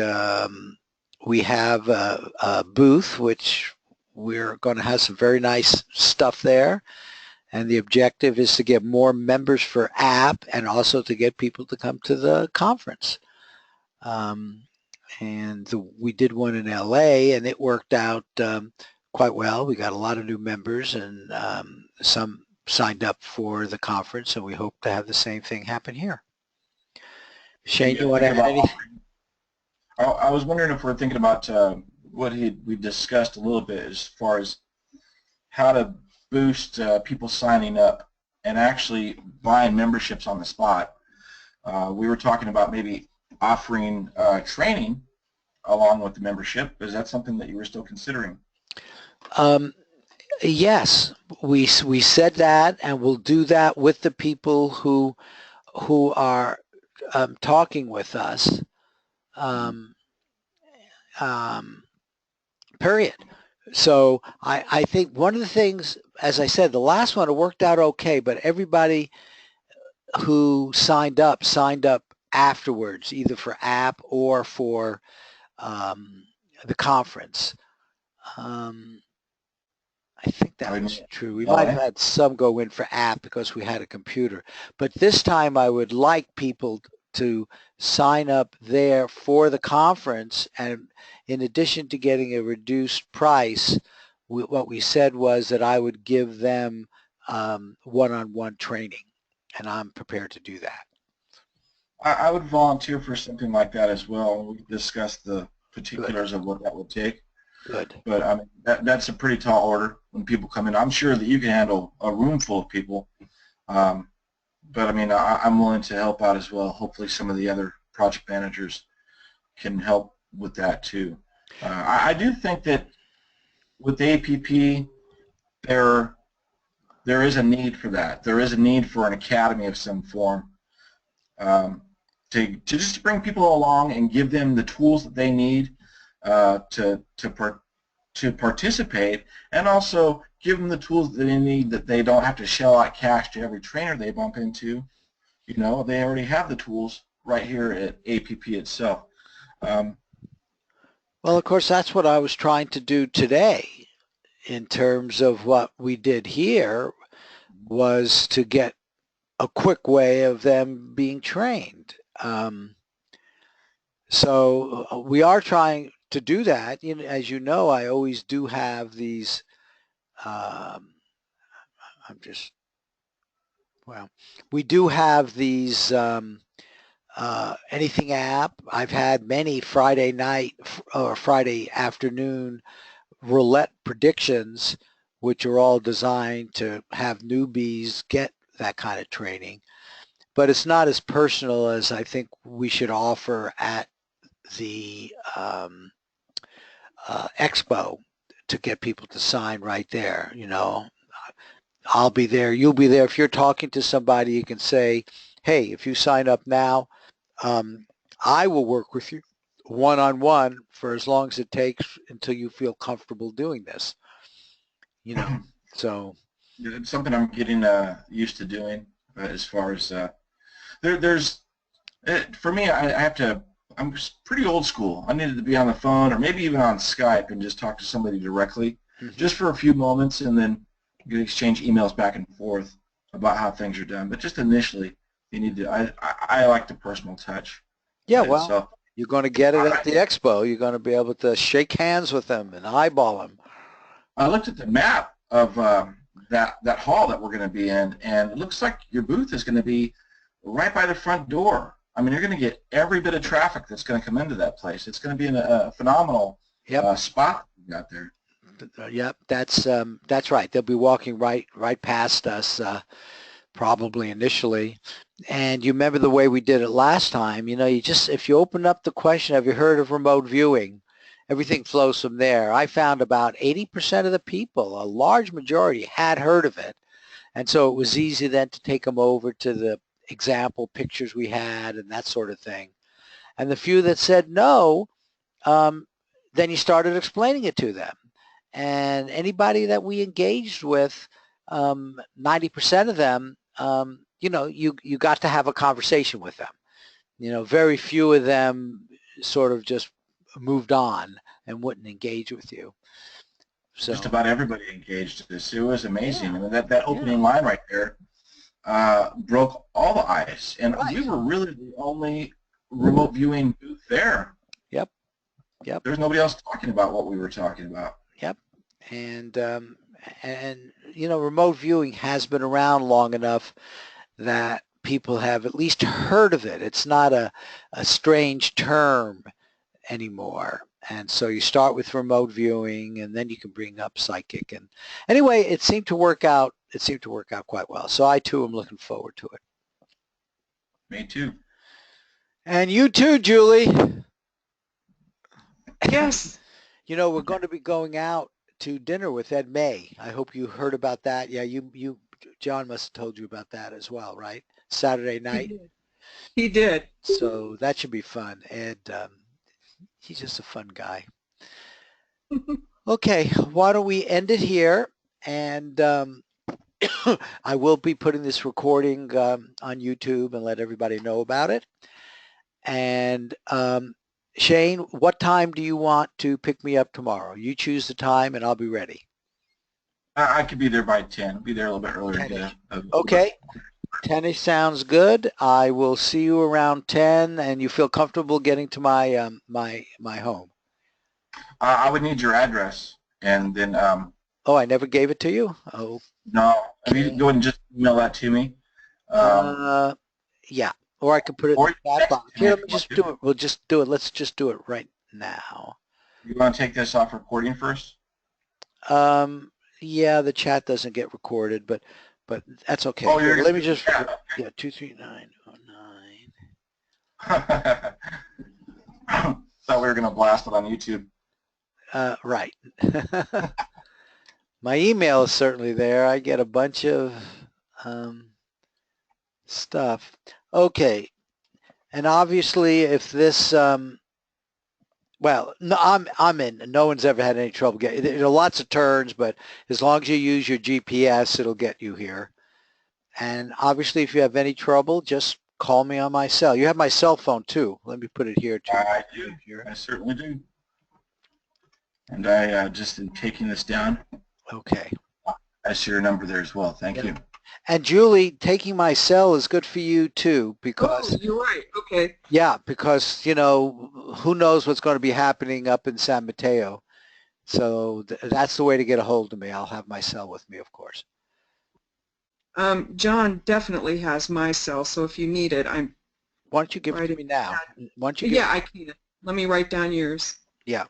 we have a booth which we're going to have some very nice stuff there, and the objective is to get more members for app and also to get people to come to the conference. We did one in LA and it worked out quite well. We got a lot of new members and some signed up for the conference, and we hope to have the same thing happen here. Shane, you want to thinking add about anything? I was wondering if we're thinking about what we discussed a little bit as far as how to boost people signing up and actually buying memberships on the spot. We were talking about maybe offering training along with the membership. Is that something that you were still considering? Yes, we said that, and we'll do that with the people who are talking with us. Period. So I think one of the things, as I said, the last one it worked out okay, but everybody who signed up afterwards, either for app or for the conference. I think that was true. We might have LA? had some go in for app because we had a computer. But this time I would like people to sign up there for the conference, and in addition to getting a reduced price, what we said was that I would give them one-on-one training, and I'm prepared to do that. I would volunteer for something like that as well. We could discuss the Good, particulars of what that would take. good. But I mean, that's a pretty tall order when people come in. I'm sure that you can handle a room full of people. But I mean, I'm willing to help out as well. Hopefully some of the other project managers can help with that too. I do think that with the APP, there is a need for that. There is a need for an academy of some form to just bring people along and give them the tools that they need to participate, and also give them the tools that they need, that they don't have to shell out cash to every trainer they bump into. You know, they already have the tools right here at APP itself. Well, of course, that's what I was trying to do today in terms of what we did here, was to get a quick way of them being trained. So we are trying to do that. You know, as you know, I always do have these, we do have these Anything app. I've had many Friday night or Friday afternoon roulette predictions, which are all designed to have newbies get that kind of training. But it's not as personal as I think we should offer at the expo, to get people to sign right there. You know, I'll be there, you'll be there. If you're talking to somebody, you can say, hey, if you sign up now, I will work with you one-on-one for as long as it takes until you feel comfortable doing this. You know, so. It's something I'm getting used to doing, as far as for me, I'm pretty old school. I needed to be on the phone or maybe even on Skype and just talk to somebody directly, just for a few moments, and then you can exchange emails back and forth about how things are done. But just initially, you need to. I like the personal touch. Yeah, well, you're going to get it at the expo. You're going to be able to shake hands with them and eyeball them. I looked at the map of that hall that we're going to be in, and it looks like your booth is going to be right by the front door. I mean, you're going to get every bit of traffic that's going to come into that place. It's going to be in a phenomenal spot you got there. Yep, that's right. They'll be walking right past us, probably initially. And you remember the way we did it last time. You know, if you open up the question, have you heard of remote viewing? Everything flows from there. I found about 80% of the people, a large majority, had heard of it. And so it was easy then to take them over to the example pictures we had and that sort of thing. And the few that said no, then you started explaining it to them. And anybody that we engaged with, 90% of them, you know, you got to have a conversation with them. You know, very few of them sort of just moved on and wouldn't engage with you. So just about everybody engaged this. It was amazing. I mean, that opening line right there broke all the ice, and we were really the only remote viewing booth there. Yep. There's nobody else talking about what we were talking about. Yep. And you know, remote viewing has been around long enough that people have at least heard of it. It's not a strange term anymore. And so you start with remote viewing, and then you can bring up psychic. And anyway, it seemed to work out. It seemed to work out quite well. So I too am looking forward to it. Me too. And you too, Julie. Yes. You know, we're going to be going out to dinner with Ed May. I hope you heard about that. Yeah, John must have told you about that as well, right? Saturday night. He did. So that should be fun. Ed, he's just a fun guy. Okay, why don't we end it here? And I will be putting this recording on YouTube and let everybody know about it. And Shane, what time do you want to pick me up tomorrow? You choose the time and I'll be ready. I could be there by 10. I'll be there a little bit earlier. Okay. 10-ish sounds good. I will see you around 10, and you feel comfortable getting to my my home. I would need your address, and then oh, I never gave it to you? Oh. No. I mean, you can go ahead and just email that to me. Yeah. Or I could put it in the chat box. Here, let me just do it. We'll just do it. Let's just do it right now. You want to take this off recording first? Yeah, the chat doesn't get recorded, but that's okay. Oh, let me just, yeah, 23909. Thought we were going to blast it on YouTube. Right. My email is certainly there. I get a bunch of stuff. Okay. And obviously, if this, well, no, I'm in. No one's ever had any trouble getting. There are lots of turns, but as long as you use your GPS, it'll get you here. And obviously, if you have any trouble, just call me on my cell. You have my cell phone too. Let me put it here too. I do. I certainly do. And I just am taking this down. Okay. I see your number there as well. Thank you. And Julie, taking my cell is good for you too, because you're right. Okay. yeah, because you know who knows what's going to be happening up in San Mateo. So that's the way to get a hold of me. I'll have my cell with me, of course. John definitely has my cell, so if you need it, I'm. Why don't you give it to me now? Why don't you? Yeah, I can. Let me write down yours. Yeah.